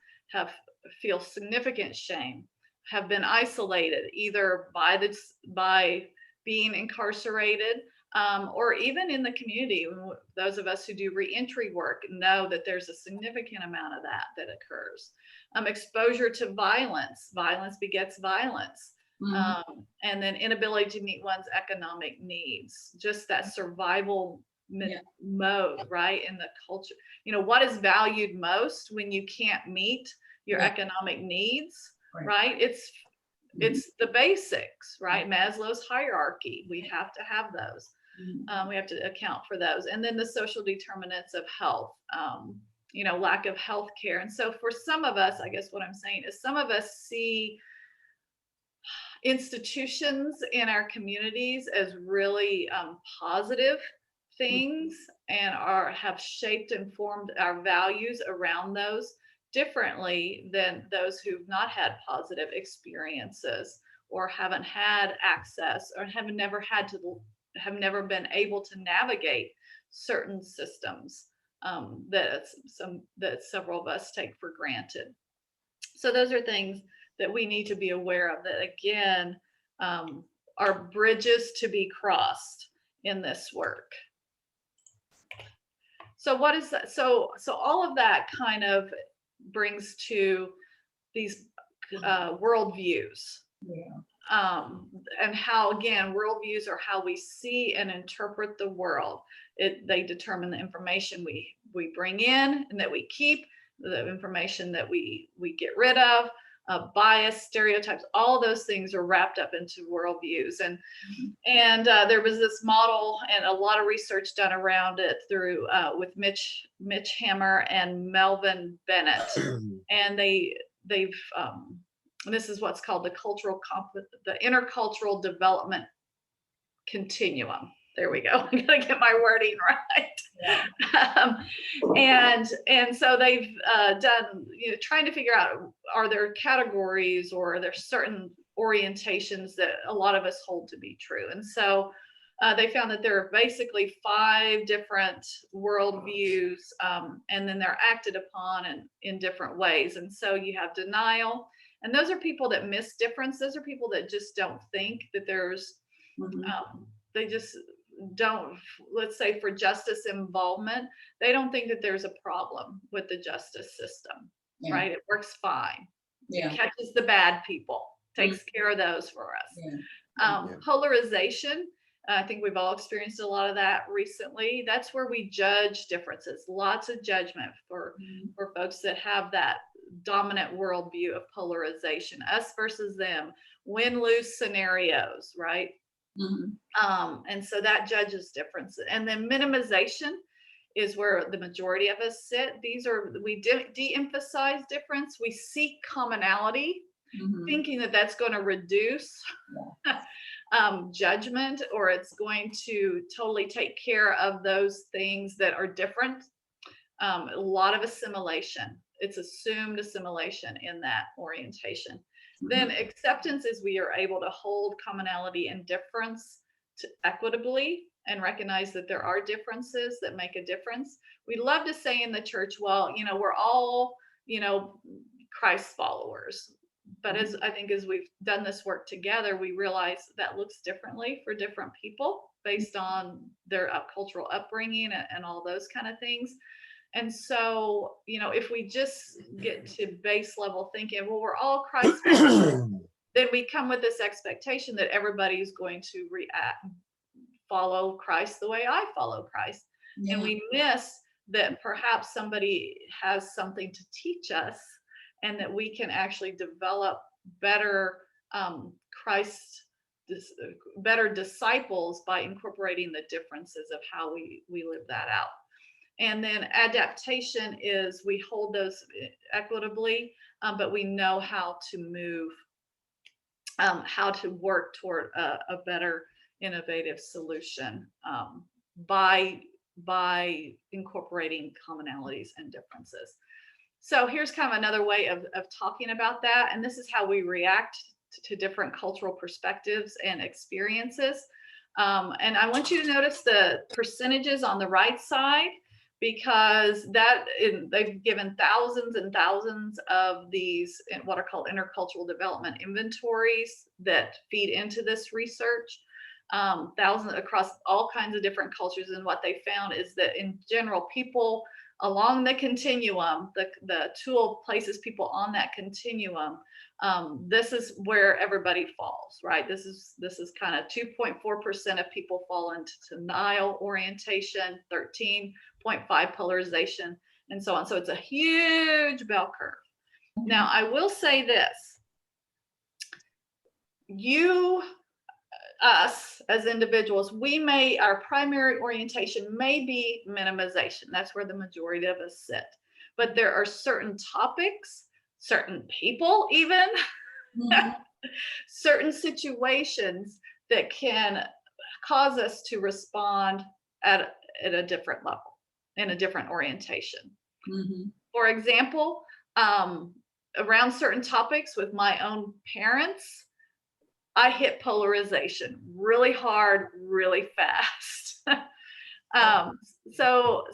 feel significant shame, have been isolated either by being incarcerated, or even in the community. Those of us who do reentry work know that there's a significant amount of that occurs. Exposure to violence begets violence. And then inability to meet one's economic needs, just that survival mode, right? In the culture, what is valued most when you can't meet your economic needs, right? It's the basics, right? Maslow's hierarchy. We have to have those. We have to account for those. And then the social determinants of health, lack of health care. And so for some of us, I guess what I'm saying is some of us see institutions in our communities as really positive things, and have shaped and formed our values around those differently than those who've not had positive experiences, or haven't had access, or have never been able to navigate certain systems that several of us take for granted. So those are things that we need to be aware of, that again are bridges to be crossed in this work. So what is that? So all of that kind of brings to these worldviews. Yeah. And how, again, worldviews are how we see and interpret the world. They determine the information we bring in and that we keep, the information that we get rid of, bias, stereotypes, all those things are wrapped up into worldviews. And there was this model and a lot of research done around it through with Mitch Hammer and Melvin Bennett, and they've this is what's called the intercultural development continuum. There we go. I'm gonna get my wording right. And so they've done, trying to figure out, are there categories or are there certain orientations that a lot of us hold to be true? And so they found that there are basically 5 different worldviews, and then they're acted upon in different ways. And so you have denial, and those are people that miss difference. Those are people that just don't think that there's, they just don't, let's say for justice involvement, they don't think that there's a problem with the justice system, right? It works fine. It catches the bad people, takes care of those for us. Polarization, I think we've all experienced a lot of that recently. That's where we judge differences, lots of judgment for folks that have that dominant worldview of polarization, us versus them, win-lose scenarios, right? And so that judges differences. And then minimization is where the majority of us sit. These are, we de-emphasize difference. We seek commonality, thinking that that's going to reduce judgment, or it's going to totally take care of those things that are different. A lot of assimilation. It's assumed assimilation in that orientation. Then acceptance is we are able to hold commonality and difference equitably and recognize that there are differences that make a difference. We love to say in the church, well, we're all, Christ followers. But as I think as we've done this work together, we realize that looks differently for different people based on their cultural upbringing and all those kind of things. And so, if we just get to base level thinking, well, we're all Christ followers, then we come with this expectation that everybody's going to follow Christ the way I follow Christ. And we miss that perhaps somebody has something to teach us, and that we can actually develop better better disciples by incorporating the differences of how we live that out. And then adaptation is we hold those equitably, but we know how to move, how to work toward a better innovative solution by incorporating commonalities and differences. So here's kind of another way of talking about that. And this is how we react to different cultural perspectives and experiences. And I want you to notice the percentages on the right side, because they've given thousands and thousands of these what are called intercultural development inventories that feed into this research, thousands across all kinds of different cultures. And what they found is that in general, people along the continuum, the tool places people on that continuum. This is where everybody falls, right? This is kind of 2.4% of people fall into denial orientation, 13.5 polarization, and so on. So it's a huge bell curve. Now, I will say this. Us as individuals, our primary orientation may be minimization. That's where the majority of us sit. But there are certain topics, certain people even, certain situations that can cause us to respond at a different level, in a different orientation. Mhm. For example, around certain topics with my own parents, I hit polarization really hard, really fast. So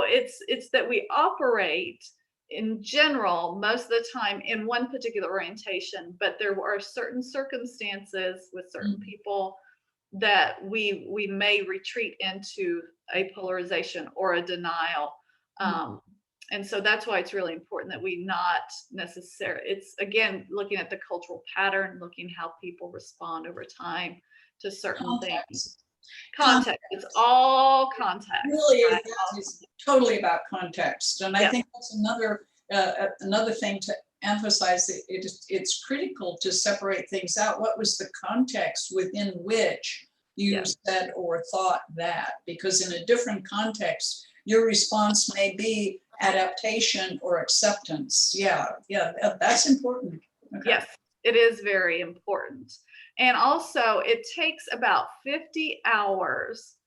it's that we operate in general most of the time in one particular orientation, but there are certain circumstances with certain people that we may retreat into a polarization or a denial. And so that's why it's really important that we not necessarily, it's again, looking at the cultural pattern, looking how people respond over time to certain things. Context, it's all context. Really, right? it's totally about context. And I Yeah. think that's another thing to emphasize. It's critical to separate things out. What was the context within which you Yeah. said or thought that? Because in a different context, your response may be adaptation or acceptance. Yeah, that's important. Okay. Yes, it is very important. And also, it takes about 50 hours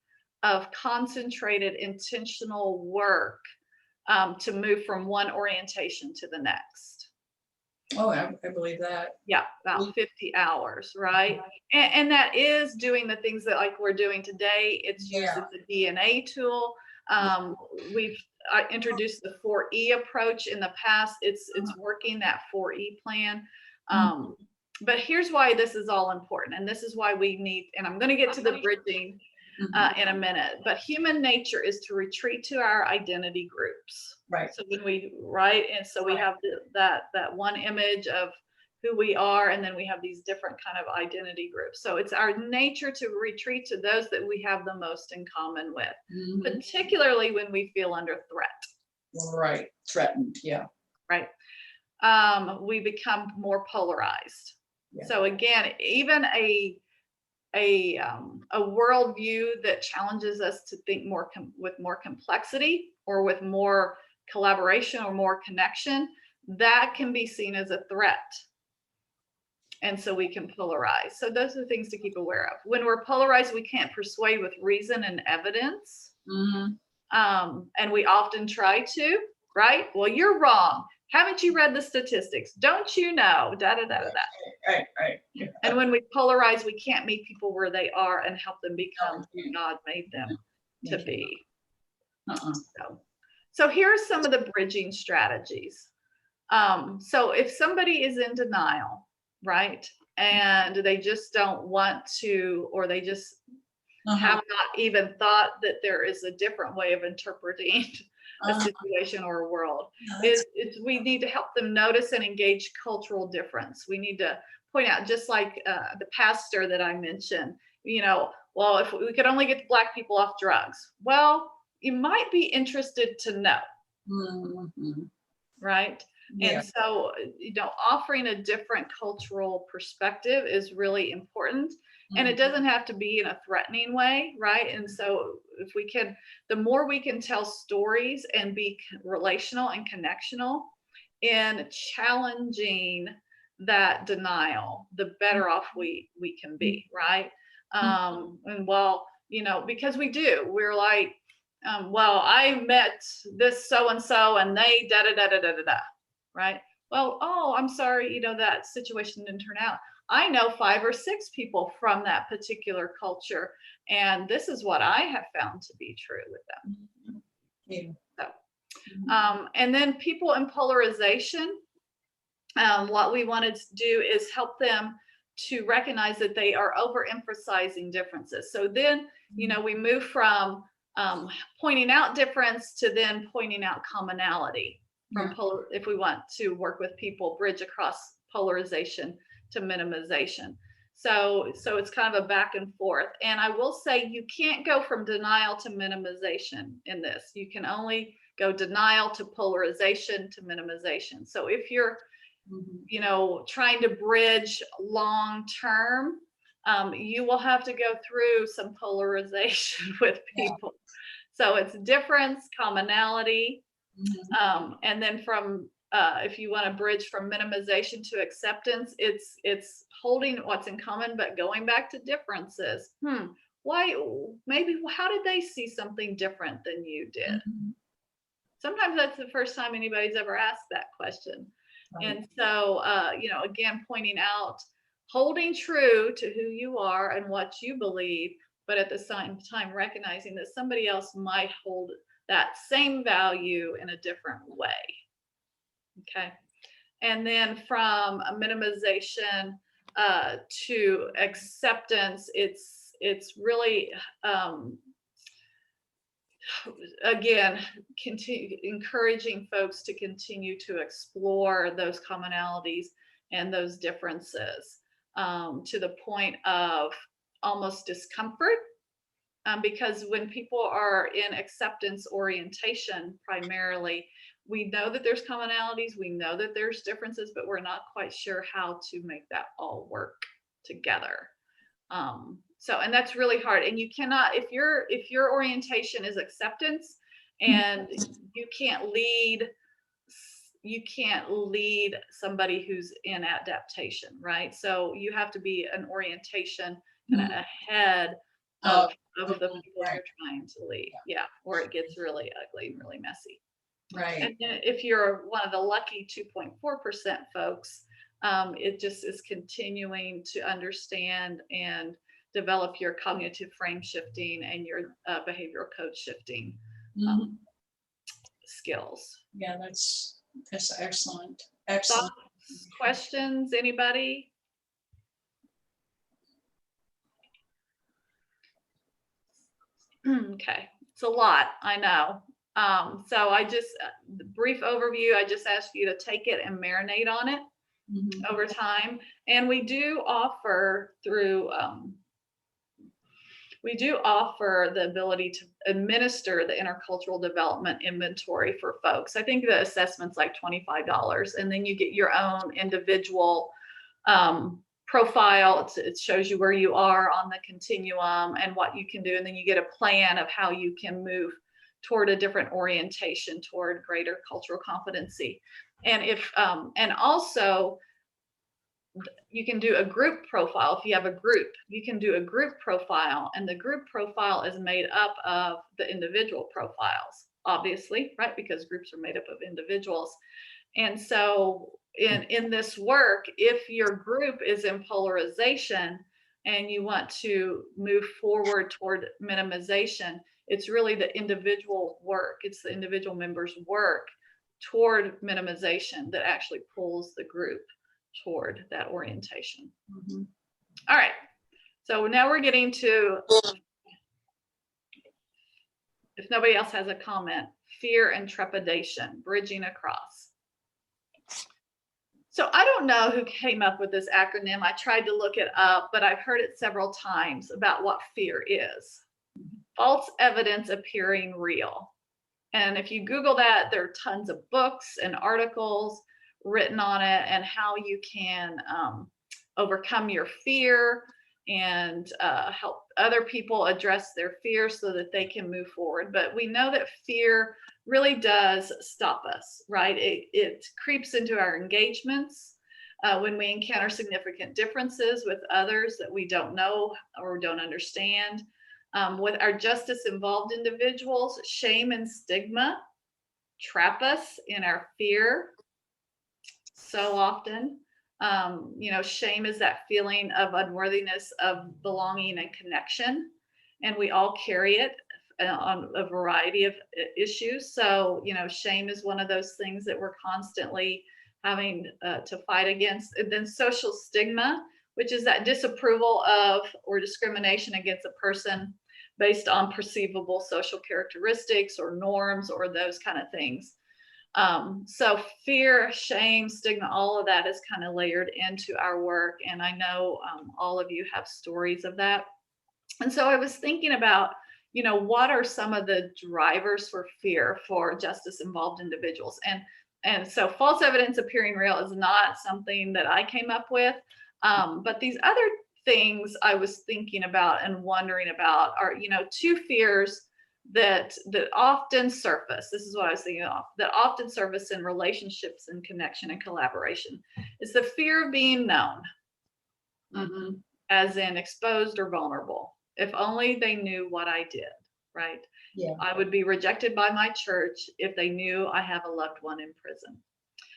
of concentrated, intentional work to move from one orientation to the next. Oh, I believe that. Yeah, about 50 hours, right? And that is doing the things that like we're doing today. It's using the DNA tool. We've introduced the 4E approach in the past. It's working that 4E plan. But here's why this is all important. And this is why we need, and I'm going to get to the bridging in a minute, but human nature is to retreat to our identity groups. Right. So when we, right. And so we have that one image of who we are, and then we have these different kind of identity groups. So it's our nature to retreat to those that we have the most in common with, particularly when we feel under threat. Right. Threatened. Yeah. Right. We become more polarized. Yeah. So again, even a worldview that challenges us to think more with more complexity or with more collaboration or more connection, that can be seen as a threat. And so we can polarize. So those are the things to keep aware of. When we're polarized, we can't persuade with reason and evidence. And we often try to, right? Well, you're wrong. Haven't you read the statistics? Don't you know? Da da da da da. Right. Yeah. And when we polarize, we can't meet people where they are and help them become who God made them to be. So here are some of the bridging strategies. So if somebody is in denial, right, and they just don't want to, or they just have not even thought that there is a different way of interpreting a situation or a world, we need to help them notice and engage cultural difference. We need to point out, just like the pastor that I mentioned, well, if we could only get the Black people off drugs, well, you might be interested to know, right? Yeah. And so, offering a different cultural perspective is really important. And it doesn't have to be in a threatening way, right? And so if we can, the more we can tell stories and be relational and connectional in challenging that denial, the better off we can be, right? And well, because we're like, well, I met this so-and-so and they da-da-da-da-da-da, right? Well, oh, I'm sorry, that situation didn't turn out. I know 5 or 6 people from that particular culture, and this is what I have found to be true with them. So, and then people in polarization, what we wanted to do is help them to recognize that they are overemphasizing differences. So then, we move from pointing out difference to then pointing out commonality. If we want to work with people, bridge across polarization to minimization. So it's kind of a back and forth. And I will say you can't go from denial to minimization in this. You can only go denial to polarization to minimization. So if you're, trying to bridge long term, you will have to go through some polarization with people. So it's difference, commonality, and then from if you want to bridge from minimization to acceptance, it's holding what's in common, but going back to differences. Why, maybe, how did they see something different than you did? Sometimes that's the first time anybody's ever asked that question. Right. And so, again, pointing out, holding true to who you are and what you believe, but at the same time recognizing that somebody else might hold that same value in a different way. Okay. And then from a minimization to acceptance, it's really, again, continue encouraging folks to continue to explore those commonalities and those differences to the point of almost discomfort. Because when people are in acceptance orientation, primarily, we know that there's commonalities, we know that there's differences, but we're not quite sure how to make that all work together. And that's really hard. And you cannot, if your orientation is acceptance and you can't lead somebody who's in adaptation, right? So you have to be an orientation kind of ahead of the people you're trying to lead. Yeah, or it gets really ugly and really messy. Right. And if you're one of the lucky 2.4% folks, it just is continuing to understand and develop your cognitive frame shifting and your behavioral code shifting skills. Yeah, that's excellent. Excellent. Thoughts, questions, anybody? Okay, it's a lot, I know. So I just, the brief overview, I just asked you to take it and marinate on it over time. And we do offer the ability to administer the intercultural development inventory for folks. I think the assessment's like $25, and then you get your own individual profile. It shows you where you are on the continuum and what you can do, and then you get a plan of how you can move toward a different orientation toward greater cultural competency. And also you can do a group profile. If you have a group, you can do a group profile, and the group profile is made up of the individual profiles, obviously, right? Because groups are made up of individuals. And so in this work, if your group is in polarization and you want to move forward toward minimization, it's really the individual work. It's the individual members' work toward minimization that actually pulls the group toward that orientation. All right. So now we're getting to, if nobody else has a comment, fear and trepidation, bridging across. So I don't know who came up with this acronym. I tried to look it up, but I've heard it several times about what fear is. False evidence appearing real. And if you Google that, there are tons of books and articles written on it and how you can overcome your fear and help other people address their fear so that they can move forward. But we know that fear really does stop us, right? It creeps into our engagements when we encounter significant differences with others that we don't know or don't understand. With our justice-involved individuals, shame and stigma trap us in our fear so often. Shame is that feeling of unworthiness of belonging and connection, and we all carry it on a variety of issues. So, shame is one of those things that we're constantly having to fight against. And then social stigma, which is that disapproval of or discrimination against a person based on perceivable social characteristics or norms or those kind of things. So fear, shame, stigma, all of that is kind of layered into our work. And I know all of you have stories of that. And so I was thinking about, what are some of the drivers for fear for justice-involved individuals? And so false evidence appearing real is not something that I came up with. But these other things I was thinking about and wondering about are, two fears that often surface. This is what I was thinking of. That often surface in relationships and connection and collaboration is the fear of being known, as in exposed or vulnerable. If only they knew what I did, right? Yeah. I would be rejected by my church if they knew I have a loved one in prison.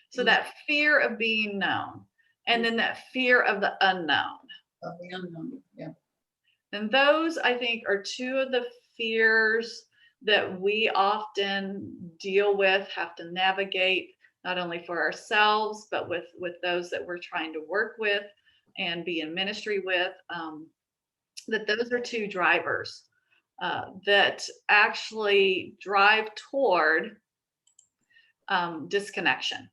So that fear of being known, and then that fear of the unknown. Of the unknown, yeah. And those, I think, are two of the fears that we often deal with, have to navigate, not only for ourselves, but with those that we're trying to work with and be in ministry with. That those are two drivers that actually drive toward disconnection,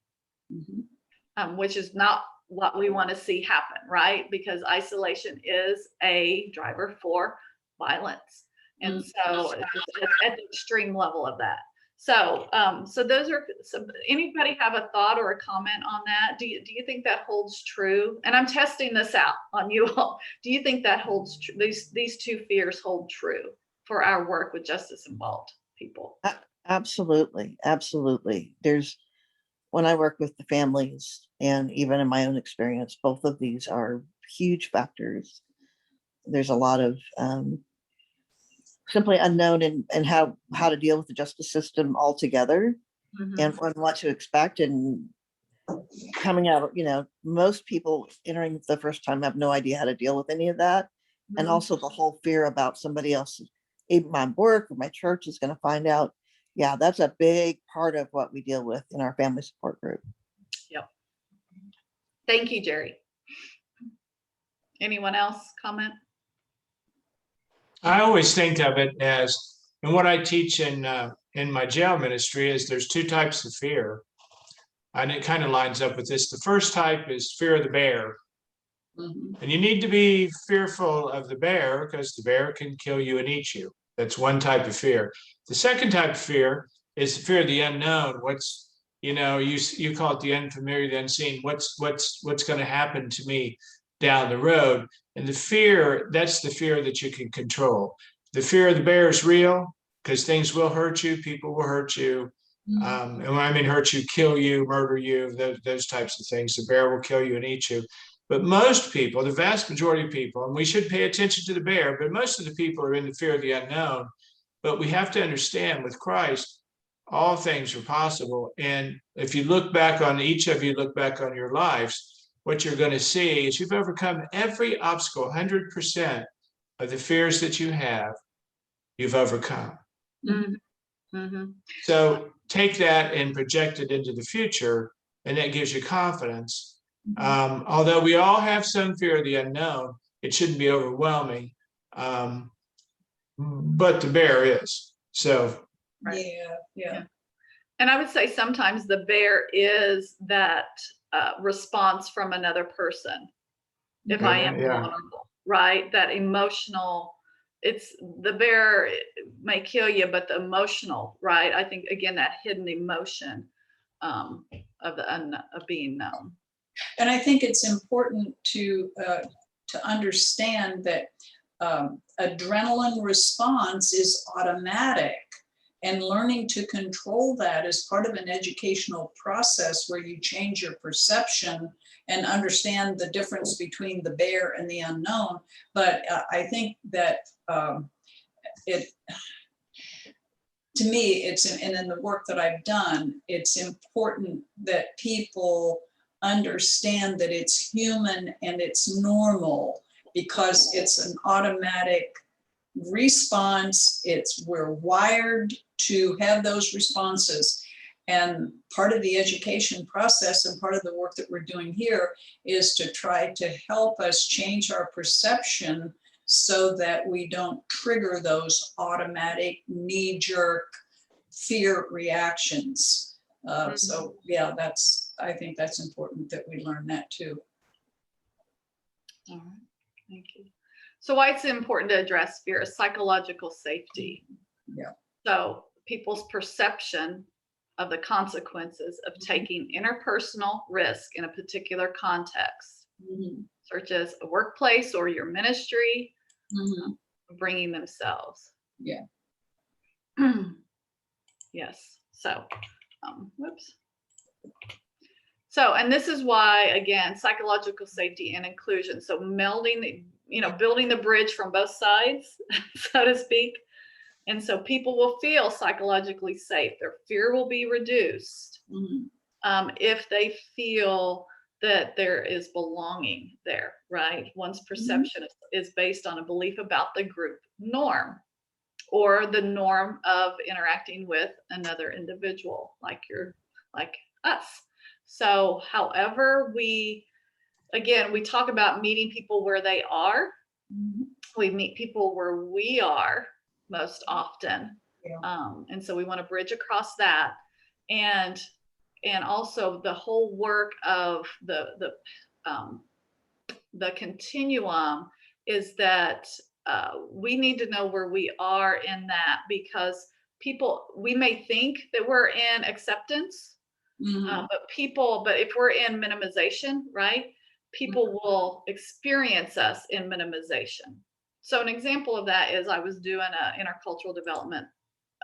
which is not what we want to see happen, right? Because isolation is a driver for violence. And so it's at the extreme level of that. So those are some. Anybody have a thought or a comment on that? Do you think that holds true? And I'm testing this out on you all. Do you think that holds true? These two fears hold true for our work with justice involved people? Absolutely. Absolutely. When I work with the families, and even in my own experience, both of these are huge factors. There's a lot of simply unknown and how to deal with the justice system altogether, and what to expect, and coming out, most people entering the first time have no idea how to deal with any of that. And also the whole fear about somebody else, even my work or my church, is going to find out. Yeah, that's a big part of what we deal with in our family support group. Yep. Thank you, Jerry. Anyone else comment? I always think of it as, and what I teach in my jail ministry is there's two types of fear. And it kind of lines up with this. The first type is fear of the bear. And you need to be fearful of the bear because the bear can kill you and eat you. That's one type of fear. The second type of fear is the fear of the unknown. What's, you call it the unfamiliar, the unseen. What's going to happen to me down the road? And the fear, that's the fear that you can control. The fear of the bear is real because things will hurt you, people will hurt you. And when I mean hurt you, kill you, murder you, those types of things. The bear will kill you and eat you. But most people, the vast majority of people, and we should pay attention to the bear, but most of the people are in the fear of the unknown. But we have to understand with Christ, all things are possible. And if you look back on each of you, look back on your lives, what you're going to see is you've overcome every obstacle, 100% of the fears that you have, you've overcome. So take that and project it into the future, and that gives you confidence. Although we all have some fear of the unknown, it shouldn't be overwhelming. But the bear is. So Yeah. And I would say sometimes the bear is that response from another person. If I am vulnerable, right? That emotional, it's the bear may kill you, but the emotional, right? I think again, that hidden emotion of being known. And I think it's important to understand that adrenaline response is automatic, and learning to control that is part of an educational process where you change your perception and understand the difference between the bear and the unknown. But I think that to me, and in the work that I've done, it's important that people understand that it's human and it's normal, because it's an automatic response. We're wired to have those responses. And part of the education process and part of the work that we're doing here is to try to help us change our perception so that we don't trigger those automatic knee-jerk fear reactions. So yeah, I think that's important that we learn that too. All right, thank you. So why it's important to address fear is psychological safety. Yeah. So people's perception of the consequences of taking interpersonal risk in a particular context, such as a workplace or your ministry, bringing themselves. Yeah. Yes. So, whoops. So, and this is why, again, psychological safety and inclusion. So melding, building the bridge from both sides, so to speak. And so people will feel psychologically safe. Their fear will be reduced if they feel that there is belonging there, right? One's perception is based on a belief about the group norm or the norm of interacting with another individual like us. So however we talk about meeting people where they are. We meet people where we are most often. And so we want to bridge across that. And also the whole work of the continuum is that we need to know where we are in that, because we may think that we're in acceptance, but if we're in minimization, right, people will experience us in minimization. So an example of that is I was doing an intercultural development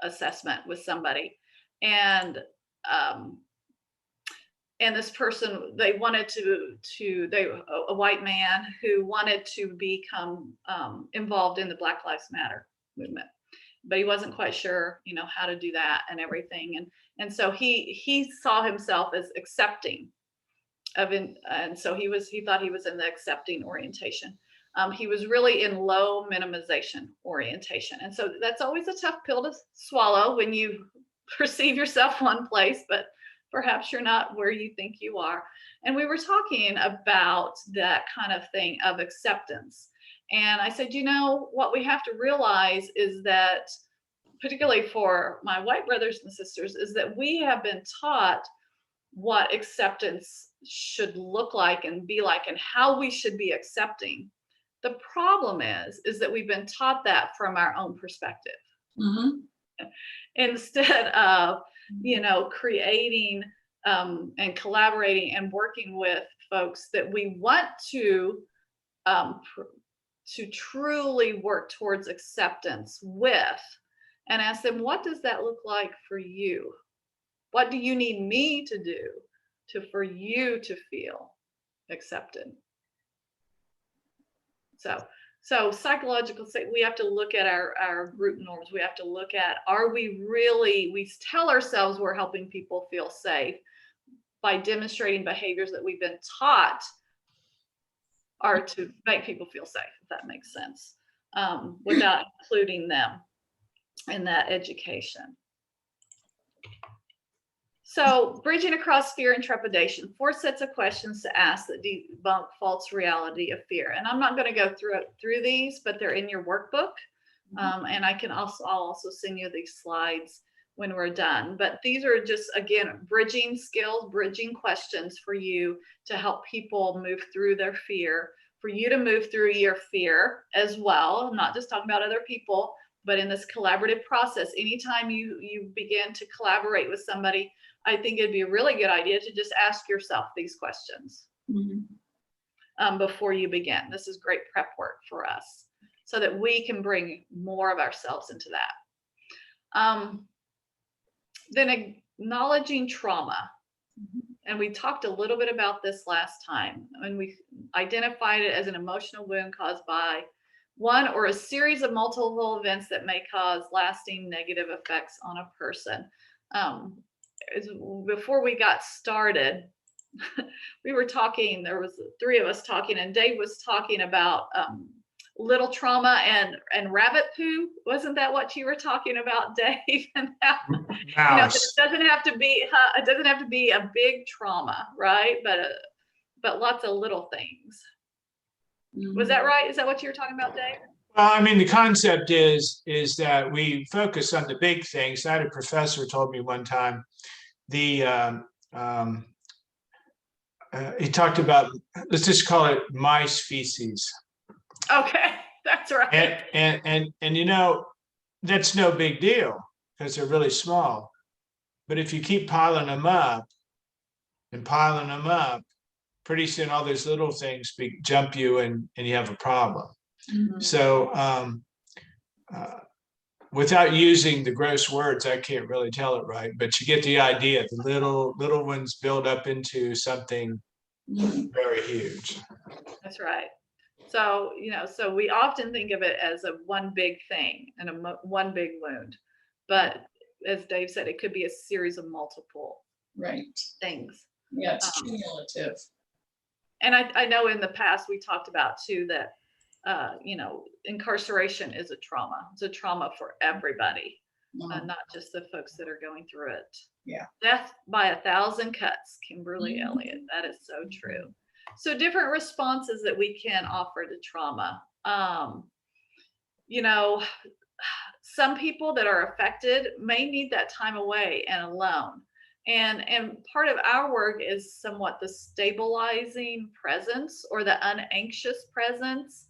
assessment with somebody, and this person, they wanted a white man who wanted to become involved in the Black Lives Matter movement, but he wasn't quite sure, how to do that and everything. And so he saw himself as accepting of it. And so he thought he was in the accepting orientation. He was really in low minimization orientation. And so that's always a tough pill to swallow when you perceive yourself one place, but perhaps you're not where you think you are. And we were talking about that kind of thing of acceptance. And I said, what we have to realize is that, particularly for my white brothers and sisters, is that we have been taught what acceptance should look like and be like and how we should be accepting. The problem is that we've been taught that from our own perspective. Instead of, creating and collaborating and working with folks that we want to truly work towards acceptance with, and ask them, what does that look like for you? What do you need me to do for you to feel accepted? So psychological, we have to look at our group norms. We have to look at, we tell ourselves we're helping people feel safe by demonstrating behaviors that we've been taught are to make people feel safe, if that makes sense, without including them in that education. So bridging across fear and trepidation, 4 sets of questions to ask that debunk false reality of fear. And I'm not going to go through these, but they're in your workbook. And I'll also send you these slides when we're done. But these are just, again, bridging skills, bridging questions for you to help people move through their fear, for you to move through your fear as well. I'm not just talking about other people, but in this collaborative process, anytime you begin to collaborate with somebody, I think it'd be a really good idea to just ask yourself these questions before you begin. This is great prep work for us so that we can bring more of ourselves into that. Then acknowledging trauma. And we talked a little bit about this last time, and we identified it as an emotional wound caused by one or a series of multiple events that may cause lasting negative effects on a person. Before we got started, we were talking, there was 3 of us talking, and Dave was talking about little trauma and rabbit poo. Wasn't that what you were talking about, Dave? And how, it doesn't have to be a big trauma, right? But lots of little things. Was that right? Is that what you were talking about, Dave? Well, I mean, the concept is that we focus on the big things. I had a professor told me one time, he talked about, let's just call it mice feces. Okay, that's right. And that's no big deal because they're really small. But if you keep piling them up and piling them up, pretty soon all those little things jump you and you have a problem. So without using the gross words, I can't really tell it right, but you get the idea. The little ones build up into something very huge. That's right. So, so we often think of it as a one big thing and one big wound. But as Dave said, it could be a series of multiple things. Yeah, it's cumulative. And I know in the past we talked about too that, incarceration is a trauma. It's a trauma for everybody, not just the folks that are going through it. Yeah. Death by 1,000 cuts, Kimberly Elliott. That is so true. So different responses that we can offer to trauma. Some people that are affected may need that time away and alone. And part of our work is somewhat the stabilizing presence or the unanxious presence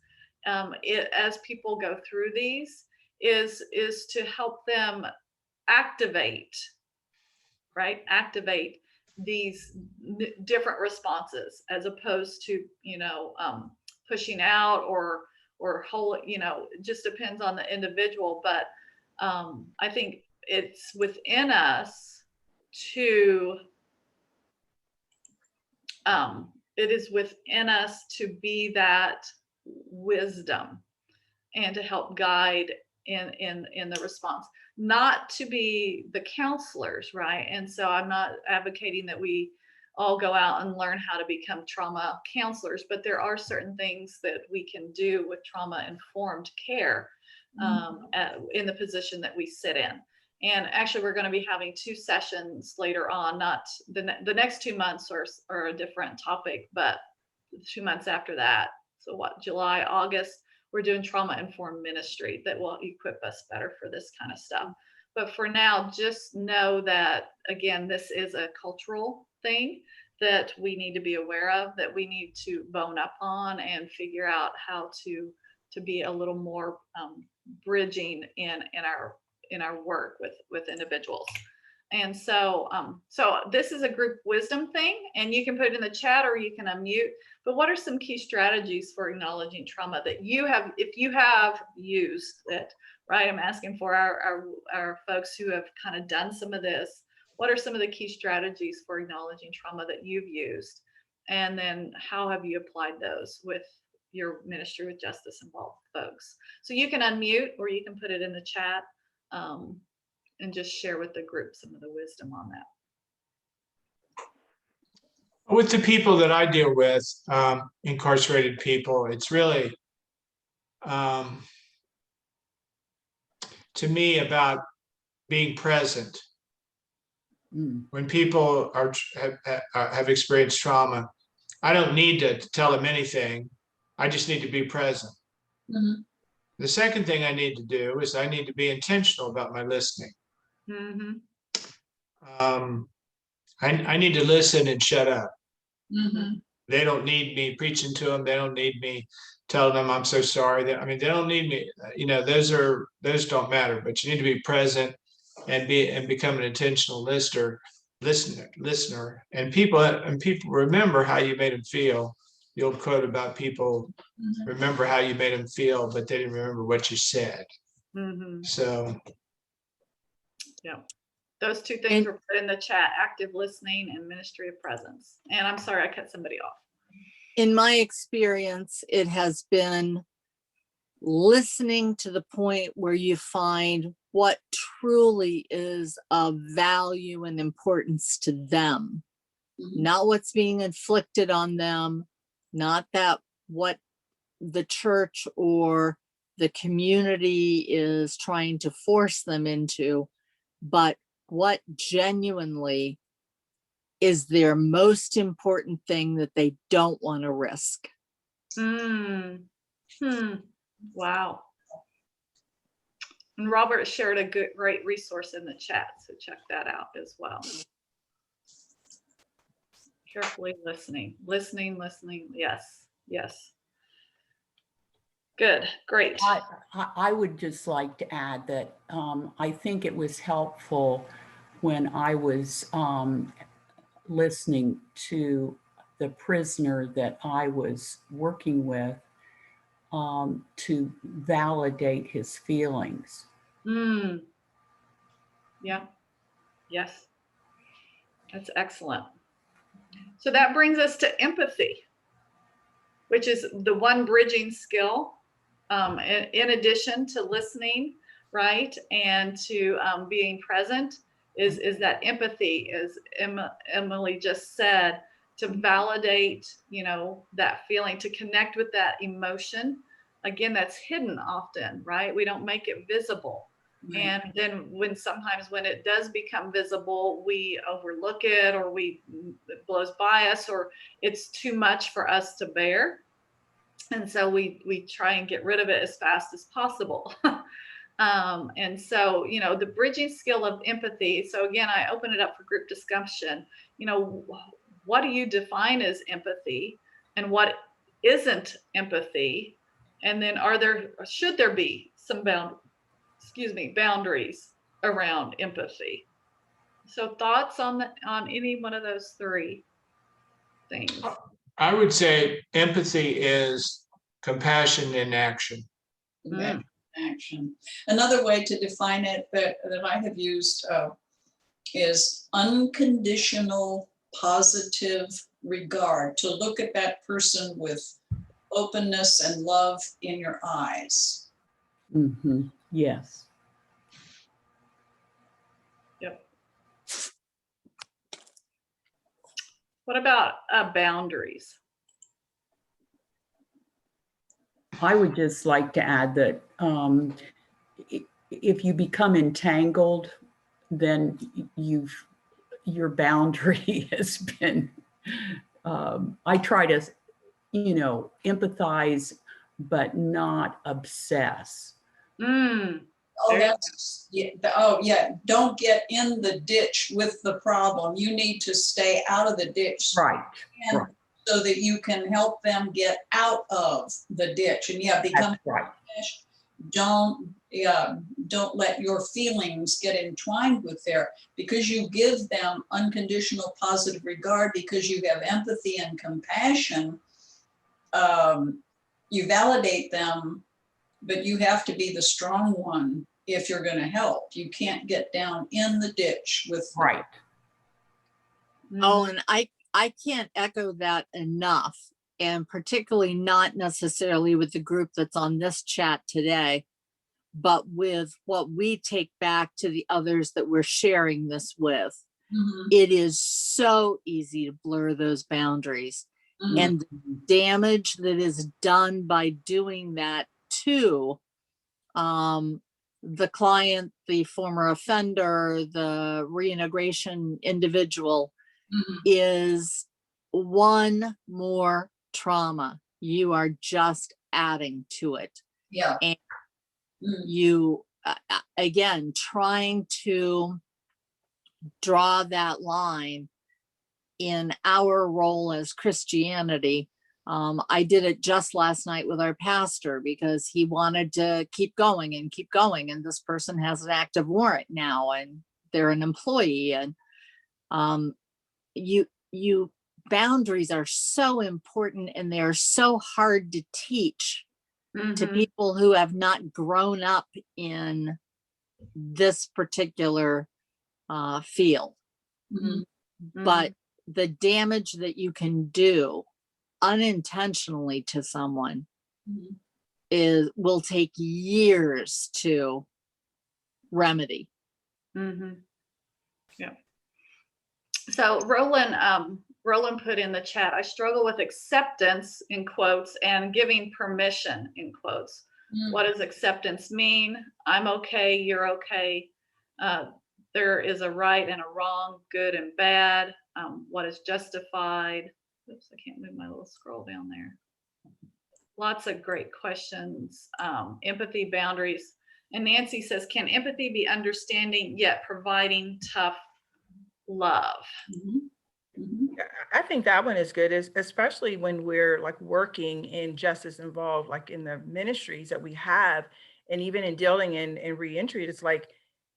as people go through these is to help them activate these different responses as opposed to pushing out or whole, it just depends on the individual. But I think it's within us to it is within us to be that wisdom and to help guide in the response, not to be the counselors, right? And so I'm not advocating that we all go out and learn how to become trauma counselors, but there are certain things that we can do with trauma informed care in the position that we sit in. And actually, we're going to be having 2 sessions later on, not the next 2 months are a different topic, but 2 months after that. So July, August, we're doing trauma informed ministry that will equip us better for this kind of stuff. But for now, just know that, again, this is a cultural thing that we need to be aware of, that we need to bone up on and figure out how to be a little more bridging in our work with individuals. And so this is a group wisdom thing, and you can put it in the chat or you can unmute. But what are some key strategies for acknowledging trauma that you have, if you have used it, right? I'm asking for our folks who have kind of done some of this. What are some of the key strategies for acknowledging trauma that you've used? And then how have you applied those with your ministry with justice involved folks? So you can unmute or you can put it in the chat. And just share with the group some of the wisdom on that. With the people that I deal with, incarcerated people, it's really, to me, about being present. When people have experienced trauma, I don't need to tell them anything. I just need to be present. Mm-hmm. The second thing I need to do is I need to be intentional about my listening. Mm-hmm. I need to listen and shut up. Mm-hmm. They don't need me preaching to them. They don't need me telling them I'm so sorry. They don't need me. Those don't matter. But you need to be present and become an intentional listener. And people remember how you made them feel. The old quote about people remember how you made them feel, but they didn't remember what you said. Mm-hmm. So, yeah, those 2 things were put in the chat: active listening and ministry of presence. And I'm sorry, I cut somebody off. In my experience, it has been listening to the point where you find what truly is of value and importance to them, not what's being inflicted on them, not that what the church or the community is trying to force them into, but what genuinely is their most important thing that they don't want to risk. Wow. And Robert shared a great resource in the chat, so check that out as well. Carefully listening. Yes. Good, great. I would just like to add that I think it was helpful when I was listening to the prisoner that I was working with to validate his feelings. Mm. Yeah. Yes. That's excellent. So that brings us to empathy, which is the one bridging skill, in addition to listening, right, and to being present, is that empathy, as Emily just said, to validate, that feeling, to connect with that emotion. Again, that's hidden often, right? We don't make it visible. Right. And then sometimes when it does become visible, we overlook it, or it blows by us, or it's too much for us to bear. And so we try and get rid of it as fast as possible. And so, the bridging skill of empathy. So again, I open it up for group discussion. What do you define as empathy, and what isn't empathy? And then should there be some boundaries around empathy? So thoughts on any one of those three things? I would say empathy is compassion in action. Compassion in action. Another way to define it that I have used is unconditional positive regard, to look at that person with openness and love in your eyes. Mm-hmm. Yes. Yep. What about boundaries? I would just like to add that if you become entangled, then your boundary has been, I try to, empathize, but not obsess. Mm. Oh, that's, yeah. Yeah. Don't get in the ditch with the problem. You need to stay out of the ditch. Right. Right. So that you can help them get out of the ditch. And yeah, become right. Don't let your feelings get entwined with because you give them unconditional positive regard, because you have empathy and compassion. You validate them, but you have to be the strong one if you're going to help. You can't get down in the ditch with them. Right. Oh, and I can't echo that enough, and particularly not necessarily with the group that's on this chat today, but with what we take back to the others that we're sharing this with. Mm-hmm. It is so easy to blur those boundaries. Mm-hmm. And the damage that is done by doing that to the client, the former offender, the reintegration individual, mm-hmm. is one more trauma you are just adding to it. Yeah. And you, again, trying to draw that line in our role as Christianity. I did it just last night with our pastor because he wanted to keep going. And this person has an active warrant now, and they're an employee. And you boundaries are so important, and they are so hard to teach to people who have not grown up in this particular field. But the damage that you can do unintentionally to someone will take years to remedy. Yeah. So Roland put in the chat, I struggle with acceptance in quotes and giving permission in quotes. What does acceptance mean? I'm okay, you're okay. There is a right and a wrong, good and bad. What is justified? Oops, I can't move my little scroll down there. Lots of great questions. Empathy, boundaries. And Nancy says, can empathy be understanding yet providing tough love? I think that one is good, especially when we're like working in justice involved, like in the ministries that we have, and even in dealing in reentry. It's like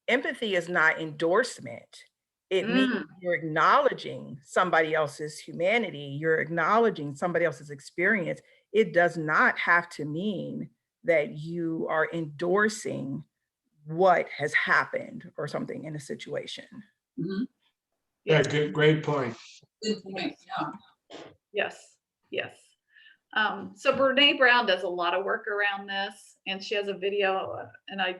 empathy is not endorsement. It means you're acknowledging somebody else's humanity. You're acknowledging somebody else's experience. It does not have to mean that you are endorsing what has happened or something in a situation. Mhm. Yeah, good, great point. Good point, yeah. Yes, yes. So Brene Brown does a lot of work around this, and she has a video, and I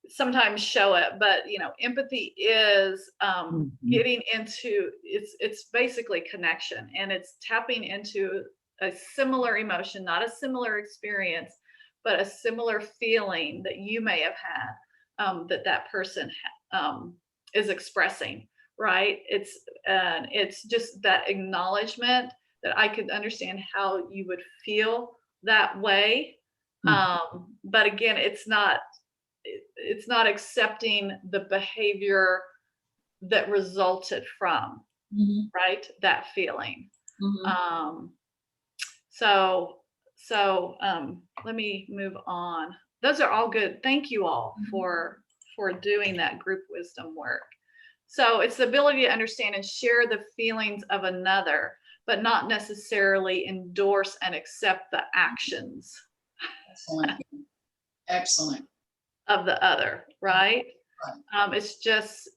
sometimes show it, but empathy is getting into it's basically connection, and it's tapping into a similar emotion, not a similar experience, but a similar feeling that you may have had, that person is expressing, right? It's just that acknowledgement that I could understand how you would feel that way. But again, it's not accepting the behavior that resulted from, right, that feeling. So let me move on. Those are all good. Thank you all for doing that group wisdom work. So it's the ability to understand and share the feelings of another, but not necessarily endorse and accept the actions Excellent. Excellent. of the other, right? It's just,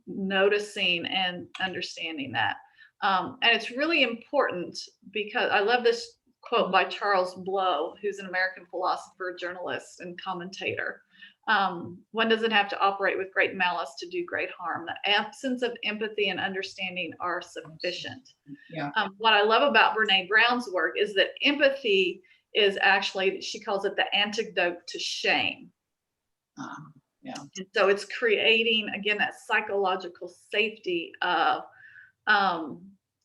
noticing and understanding that. And it's really important because I love this quote by Charles Blow, who's an American philosopher, journalist, and commentator. One doesn't have to operate with great malice to do great harm. The absence of empathy and understanding are sufficient. Yeah. What I love about Brene Brown's work is that empathy is actually, she calls it the antidote to shame. Yeah. And so it's creating, again, that psychological safety of,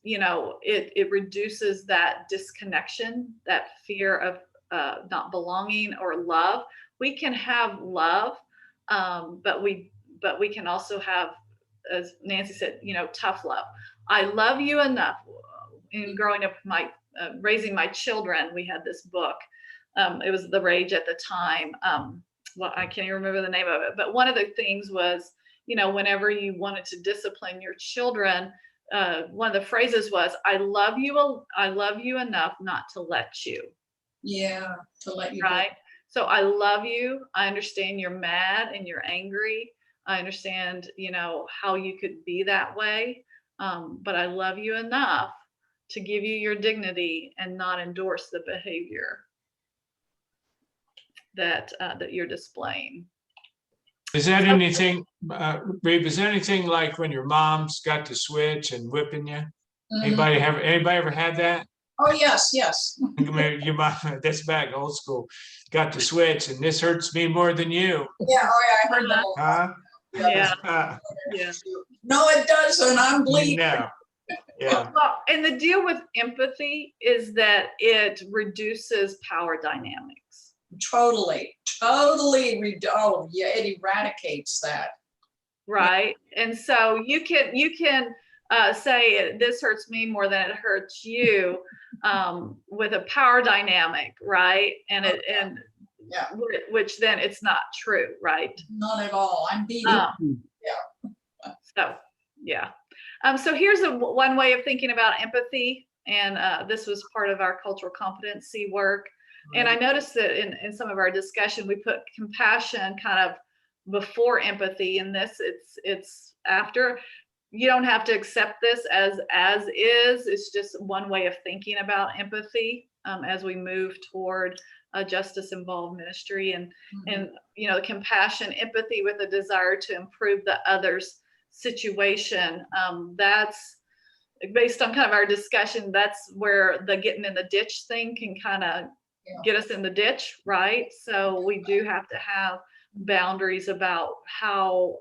it reduces that disconnection, that fear of not belonging or love. We can have love, but we can also have, as Nancy said, tough love. I love you enough. In growing up, raising my children, we had this book. It was the rage at the time. Well, I can't even remember the name of it, but one of the things was, whenever you wanted to discipline your children, one of the phrases was, I love you enough not to let you. Yeah, to let you right? So I love you. I understand you're mad and you're angry. I understand, how you could be that way. But I love you enough to give you your dignity and not endorse the behavior that you're displaying. Is that anything, Reeve, is there anything like when your mom's got the switch and whipping you? Anybody ever had that? Oh, yes. Your mom, that's back old school, got the switch and this hurts me more than you. Yeah, I heard that. Huh? Yeah. No, it doesn't. I'm bleeding. No. Yeah. Well, and the deal with empathy is that it reduces power dynamics. Totally. It eradicates that. Right. And so you can say this hurts me more than it hurts you, with a power dynamic, right? Yeah. Which then it's not true, right? Not at all. I'm beating. So yeah. So here's one way of thinking about empathy, and this was part of our cultural competency work. And I noticed that in some of our discussion, we put compassion kind of before empathy. In this, it's after. You don't have to accept this as is. It's just one way of thinking about empathy as we move toward a justice-involved ministry, and the compassion, empathy with a desire to improve the other's situation. That's based on kind of our discussion. That's where the getting in the ditch thing can kind of get us in the ditch, right? So we do have to have boundaries about how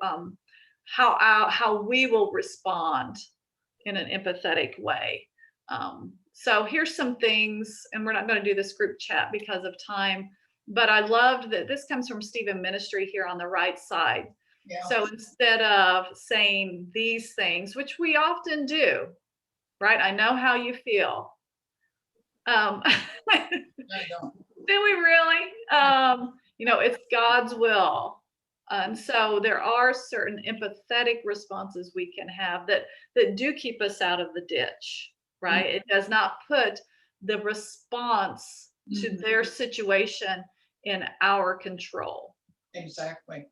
we will respond in an empathetic way. So here's some things, and we're not going to do this group chat because of time, but I loved that this comes from Stephen Ministry here on the right side. Yeah. So instead of saying these things, which we often do, right? I know how you feel. I don't. Do we really? It's God's will. And so there are certain empathetic responses we can have that do keep us out of the ditch, right? It does not put the response to their situation in our control. Exactly.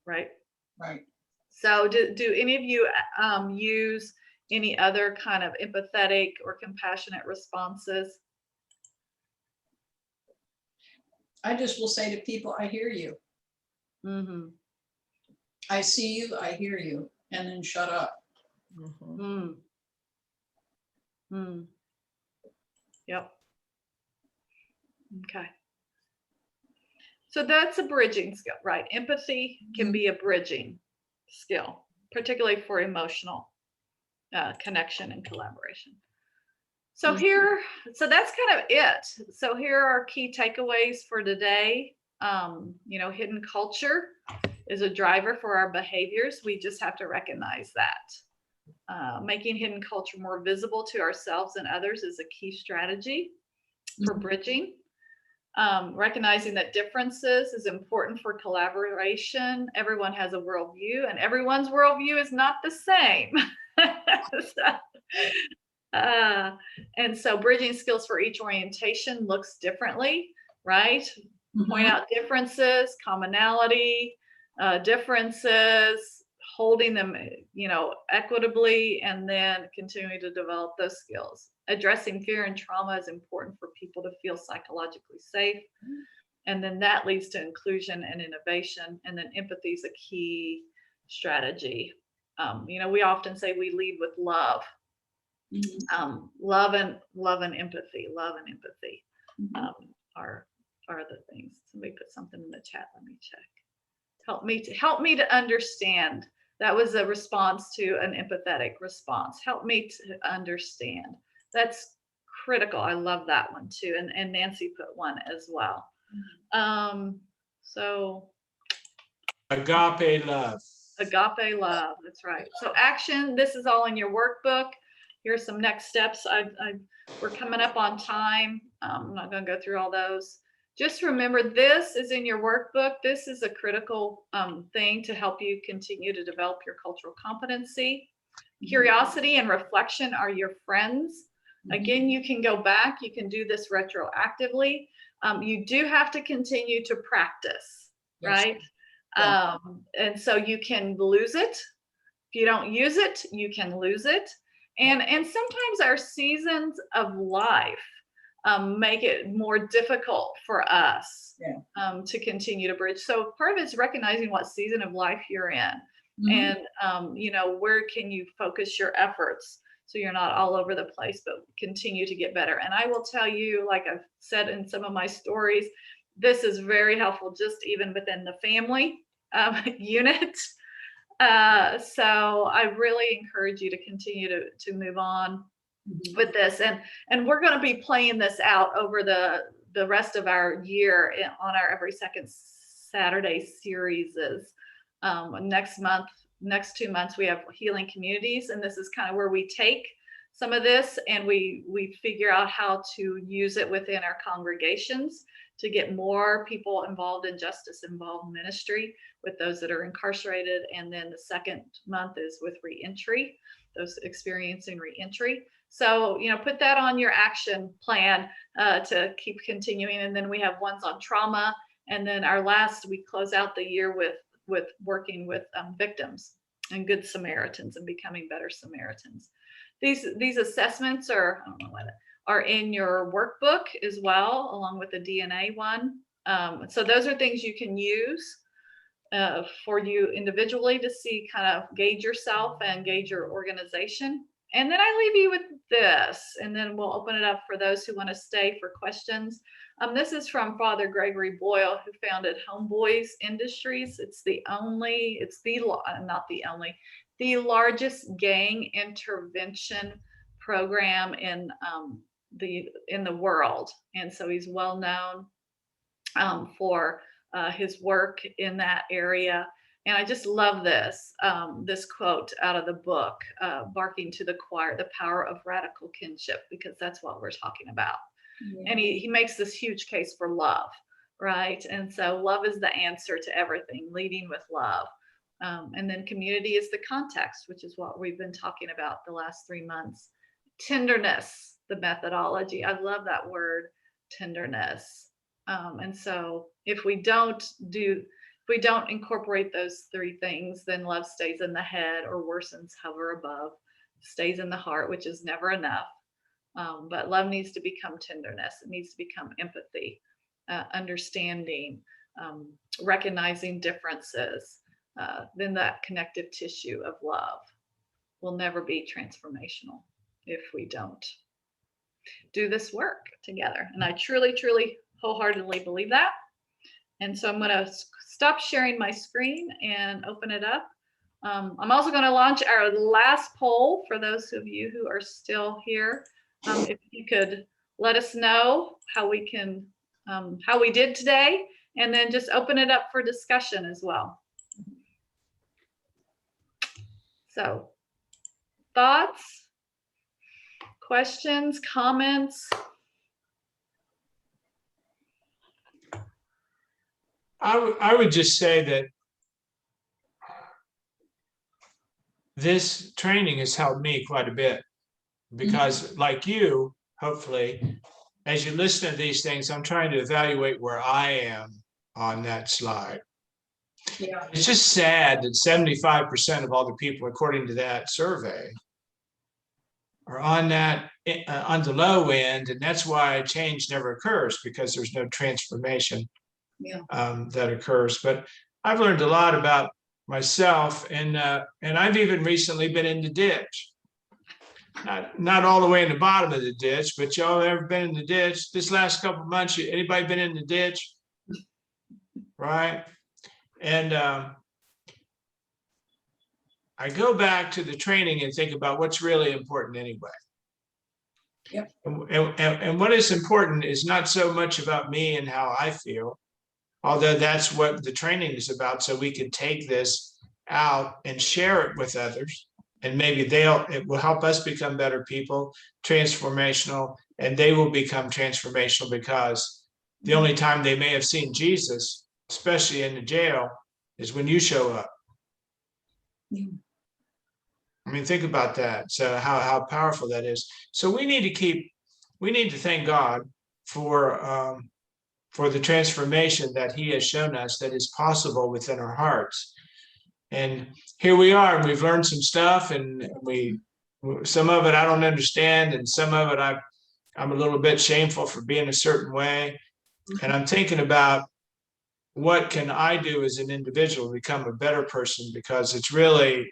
right? Right. So do any of you use any other kind of empathetic or compassionate responses? I just will say to people, I hear you. Mm-hmm. I see you, I hear you, and then shut up. Mhm. Mm. Mm. Yep. Okay. So that's a bridging skill, right? Empathy can be a bridging skill, particularly for emotional connection and collaboration. So so that's kind of it. So here are key takeaways for today. Hidden culture is a driver for our behaviors. We just have to recognize that. Making hidden culture more visible to ourselves and others is a key strategy for bridging. Recognizing that differences is important for collaboration. Everyone has a worldview, and everyone's worldview is not the same. And so bridging skills for each orientation looks differently, right? Point out differences, commonality, differences, holding them, equitably, and then continuing to develop those skills. Addressing fear and trauma is important for people to feel psychologically safe. And then that leads to inclusion and innovation. And then empathy is a key strategy. We often say we lead with love. Love and empathy. Love and empathy are the things. Somebody put something in the chat. Let me check. Help me to understand. That was a response to an empathetic response. Help me to understand. That's critical. I love that one too. And Nancy put one as well. So Agape love. Agape love. That's right. So action. This is all in your workbook. Here's some next steps. We're coming up on time. I'm not going to go through all those. Just remember, this is in your workbook. This is a critical thing to help you continue to develop your cultural competency. Curiosity and reflection are your friends. Again, you can go back. You can do this retroactively. You do have to continue to practice, right? And so you can lose it. If you don't use it, you can lose it. And sometimes our seasons of life make it more difficult for us to continue to bridge. So part of it's recognizing what season of life you're in, and where can you focus your efforts so you're not all over the place, but continue to get better. And I will tell you, like I've said in some of my stories, this is very helpful just even within the family unit. So I really encourage you to continue to move on with this, and we're going to be playing this out over the rest of our year on our every second Saturday series. Next 2 months we have healing communities, and this is kind of where we take some of this and we figure out how to use it within our congregations to get more people involved in justice involved ministry with those that are incarcerated. And then the second month is with reentry, those experiencing reentry. So, put that on your action plan to keep continuing. And then we have ones on trauma. And then we close out the year with working with victims and good Samaritans and becoming better Samaritans. These assessments are in your workbook as well, along with the DNA one. So those are things you can use for you individually to see, kind of gauge yourself and gauge your organization. And then I leave you with this, and then we'll open it up for those who want to stay for questions. This is from Father Gregory Boyle, who founded Homeboys Industries. It's the largest gang intervention program in the world. And so he's well known for his work in that area. And I just love this quote out of the book, Barking to the Choir, The Power of Radical Kinship, because that's what we're talking about. Yeah. And he makes this huge case for love, right? And so love is the answer to everything, leading with love. And then community is the context, which is what we've been talking about the last 3 months. Tenderness, the methodology. I love that word, tenderness. And so if we don't incorporate those three things, then love stays in the head or worsens, hover above, stays in the heart, which is never enough. But love needs to become tenderness. It needs to become empathy, understanding, recognizing differences. Then that connective tissue of love will never be transformational if we don't do this work together. And I truly, truly, wholeheartedly believe that. And so I'm going to stop sharing my screen and open it up. I'm also going to launch our last poll for those of you who are still here. If you could let us know how we did today, and then just open it up for discussion as well. So, thoughts, questions, comments? I would just say that this training has helped me quite a bit because, like you, hopefully, as you listen to these things, I'm trying to evaluate where I am on that slide. Yeah. It's just sad that 75% of all the people, according to that survey, are on that on the low end, and that's why change never occurs, because there's no transformation that occurs. But I've learned a lot about myself, and I've even recently been in the ditch. Not all the way in the bottom of the ditch, but y'all ever been in the ditch this last couple of months? Anybody been in the ditch? Right? And I go back to the training and think about what's really important anyway. Yep. And what is important is not so much about me and how I feel, although that's what the training is about, so we can take this out and share it with others. And maybe it will help us become better people, transformational, and they will become transformational because the only time they may have seen Jesus, especially in the jail, is when you show up. I mean, think about that. So how powerful that is. So we need to thank God for the transformation that He has shown us that is possible within our hearts. And here we are, and we've learned some stuff, and some of it I don't understand, and some of it I'm a little bit shameful for being a certain way. And I'm thinking about what can I do as an individual to become a better person, because it's really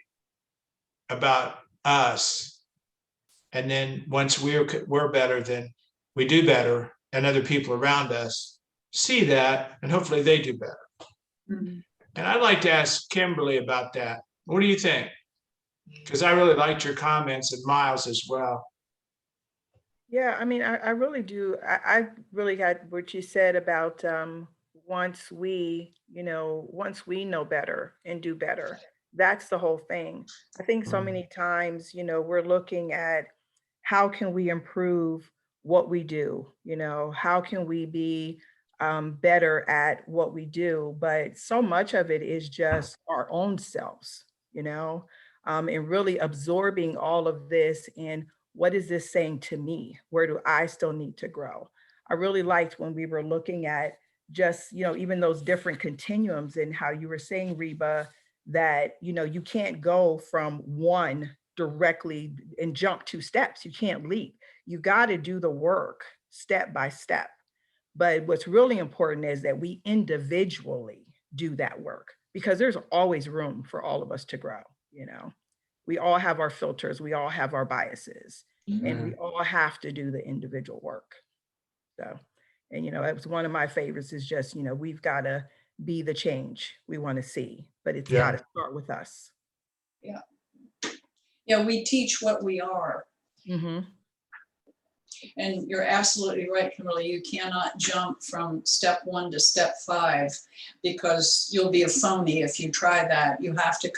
about us. And then once we're better, then we do better, and other people around us see that, and hopefully they do better. Mm-hmm. And I'd like to ask Kimberly about that. What do you think? Because I really liked your comments, and Miles as well. Yeah, I mean, I really do. I really got what you said about once we know better and do better. That's the whole thing. I think so many times, we're looking at how can we improve what we do? How can we be better at what we do? But so much of it is just our own selves, and really absorbing all of this. And what is this saying to me? Where do I still need to grow? I really liked when we were looking at just, even those different continuums, and how you were saying, Reba, that, you can't go from one directly and jump 2 steps. You can't leap. You got to do the work step by step. But what's really important is that we individually do that work, because there's always room for all of us to grow. We all have our filters, we all have our biases, and we all have to do the individual work. So, and it was one of my favorites, is just, we've got to be the change we want to see, but it's got to start with us. Yeah. Yeah, we teach what we are. Mm-hmm. And you're absolutely right, Kimberly. You cannot jump from step 1 to step 5, because you'll be a phony if you try that. You have to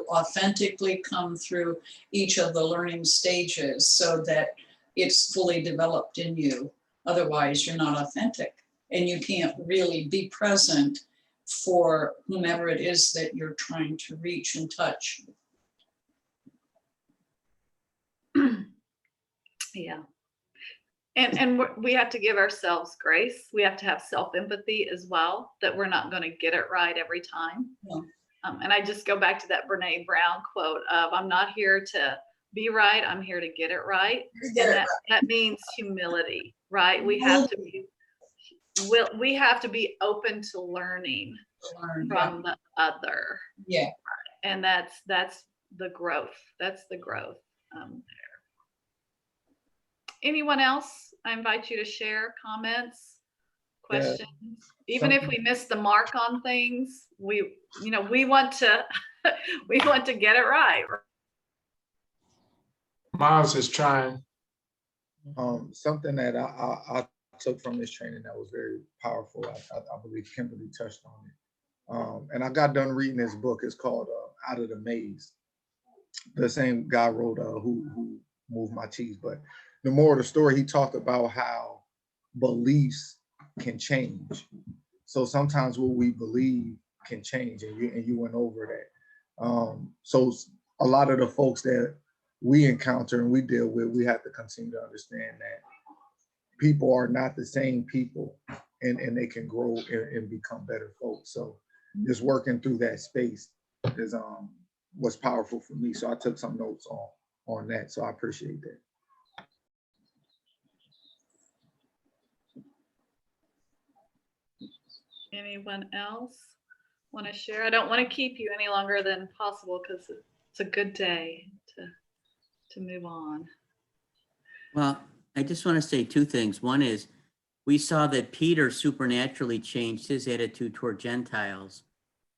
authentically come through each of the learning stages so that it's fully developed in you. Otherwise, you're not authentic, and you can't really be present for whomever it is that you're trying to reach and touch. Yeah. we have to give ourselves grace. We have to have self-empathy as well, that we're not going to get it right every time. Yeah. And I just go back to that Brene Brown quote of, I'm not here to be right, I'm here to get it right. That means humility, right? We have to be open to learning from the other. Yeah. And that's the growth. That's the growth there. Anyone else? I invite you to share comments, questions. Even if we miss the mark on things, we want to we want to get it right. Miles is trying. Something that I took from this training that was very powerful. I believe Kimberly touched on it. And I got done reading this book. It's called Out of the Maze. The same guy wrote Who Moved My Cheese. But the moral of the story, he talked about how beliefs can change. So sometimes what we believe can change, and you went over that. So a lot of the folks that we encounter and we deal with, we have to continue to understand that people are not the same people, and they can grow and become better folks. So just working through that space is was powerful for me. So I took some notes on that. So I appreciate that. Anyone else want to share? I don't want to keep you any longer than possible because it's a good day to move on. Well, I just want to say two things. One is we saw that Peter supernaturally changed his attitude toward Gentiles,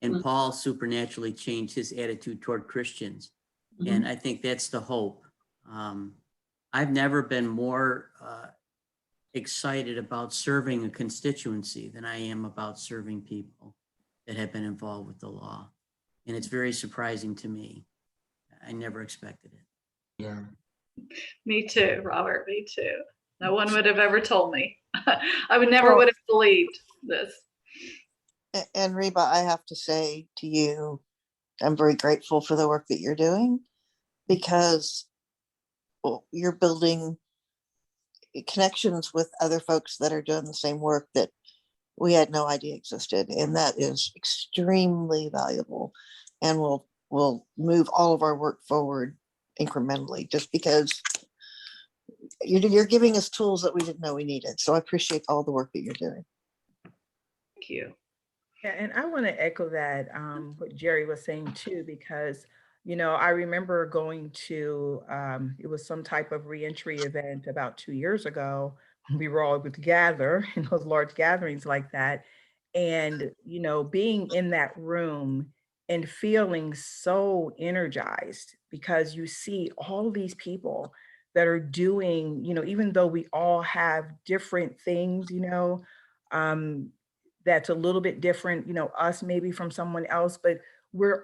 and Paul supernaturally changed his attitude toward Christians. And I think that's the hope. I've never been more excited about serving a constituency than I am about serving people that have been involved with the law. And it's very surprising to me. I never expected it. Yeah. Me too, Robert, me too. No one would have ever told me. I would never would have believed this. And Reba, I have to say to you, I'm very grateful for the work that you're doing, because you're building connections with other folks that are doing the same work that we had no idea existed. And that is extremely valuable, and will move all of our work forward incrementally, just because you're giving us tools that we didn't know we needed. So I appreciate all the work that you're doing. Thank you. Yeah, and I want to echo that, what Jerry was saying too, because, I remember going to, it was some type of reentry event about 2 years ago. We were all able to gather in those large gatherings like that. And, being in that room and feeling so energized, because you see all these people that are doing, even though we all have different things, that's a little bit different, us maybe from someone else, but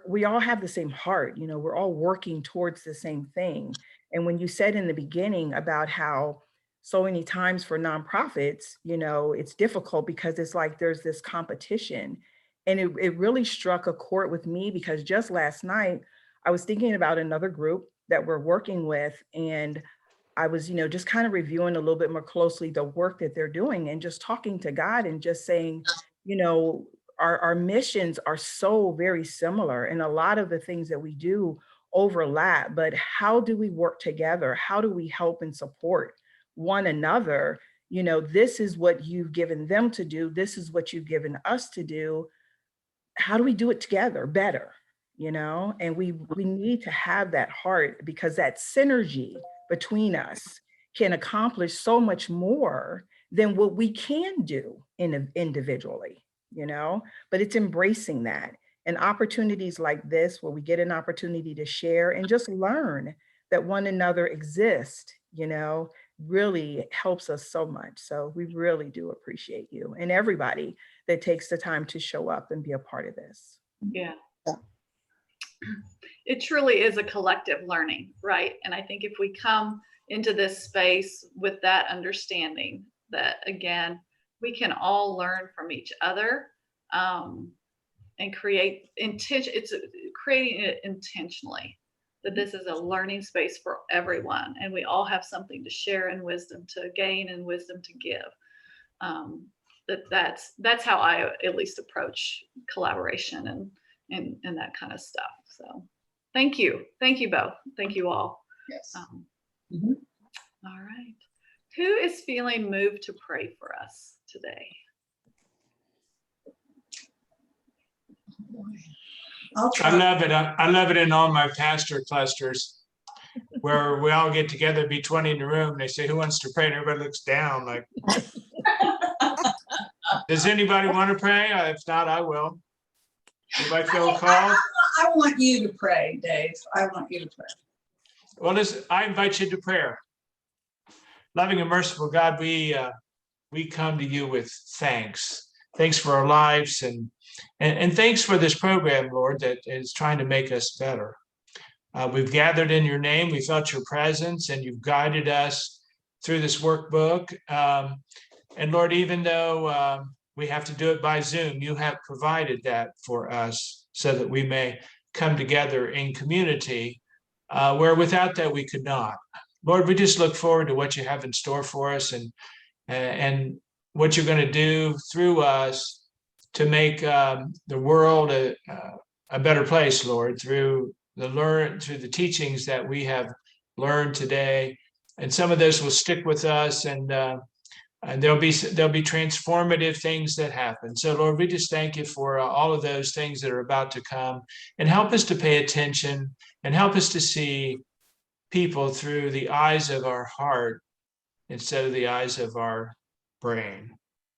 we all have the same heart, we're all working towards the same thing. And when you said in the beginning about how so many times for nonprofits, it's difficult because it's like there's this competition. And it really struck a chord with me, because just last night I was thinking about another group that we're working with, and I was, just kind of reviewing a little bit more closely the work that they're doing, and just talking to God and just saying, our missions are so very similar, and a lot of the things that we do overlap, but how do we work together? How do we help and support one another? This is what you've given them to do. This is what you've given us to do. How do we do it together better? And we need to have that heart, because that synergy between us can accomplish so much more than what we can do individually, but it's embracing that. And opportunities like this, where we get an opportunity to share and just learn that one another exist, really helps us so much. So we really do appreciate you and everybody that takes the time to show up and be a part of this. Yeah. It truly is a collective learning, right? And I think if we come into this space with that understanding that, again, we can all learn from each other, and create intention. It's creating it intentionally. that this is a learning space for everyone, and we all have something to share and wisdom to gain and wisdom to give. That's how I at least approach collaboration and that kind of stuff. So thank you both. Thank you all. Yes. All right. Who is feeling moved to pray for us today? I'll I try. love it. I love it in all my pastor clusters where we all get together, be 20 in the room. They say, who wants to pray? And everybody looks down like, does anybody want to pray? If not, I will. If I feel called. I want you to pray, Dave. I want you to pray. Well, I invite you to prayer. Loving and merciful God, we come to you with thanks. Thanks for our lives and thanks for this program, Lord, that is trying to make us better. We've gathered in your name. We felt your presence, and you've guided us through this workbook. And Lord, even though we have to do it by Zoom, you have provided that for us so that we may come together in community, where without that we could not. Lord, we just look forward to what you have in store for us and what you're going to do through us to make the world a better place, Lord, through the teachings that we have learned today. And some of those will stick with us, and there'll be transformative things that happen. So, Lord, we just thank you for all of those things that are about to come, and help us to pay attention and help us to see people through the eyes of our heart instead of the eyes of our brain.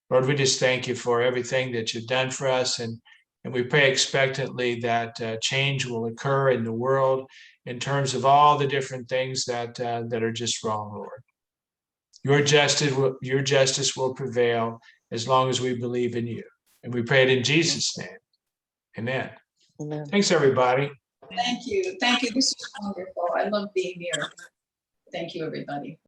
Lord, we just thank you for everything that you've done for us, and we pray expectantly that change will occur in the world in terms of all the different things that are just wrong, Lord. Your justice will prevail as long as we believe in you. And we pray it in Jesus' name. Amen. Amen. Thanks, everybody. Thank you. Thank you. This is wonderful. I love being here. Thank you, everybody.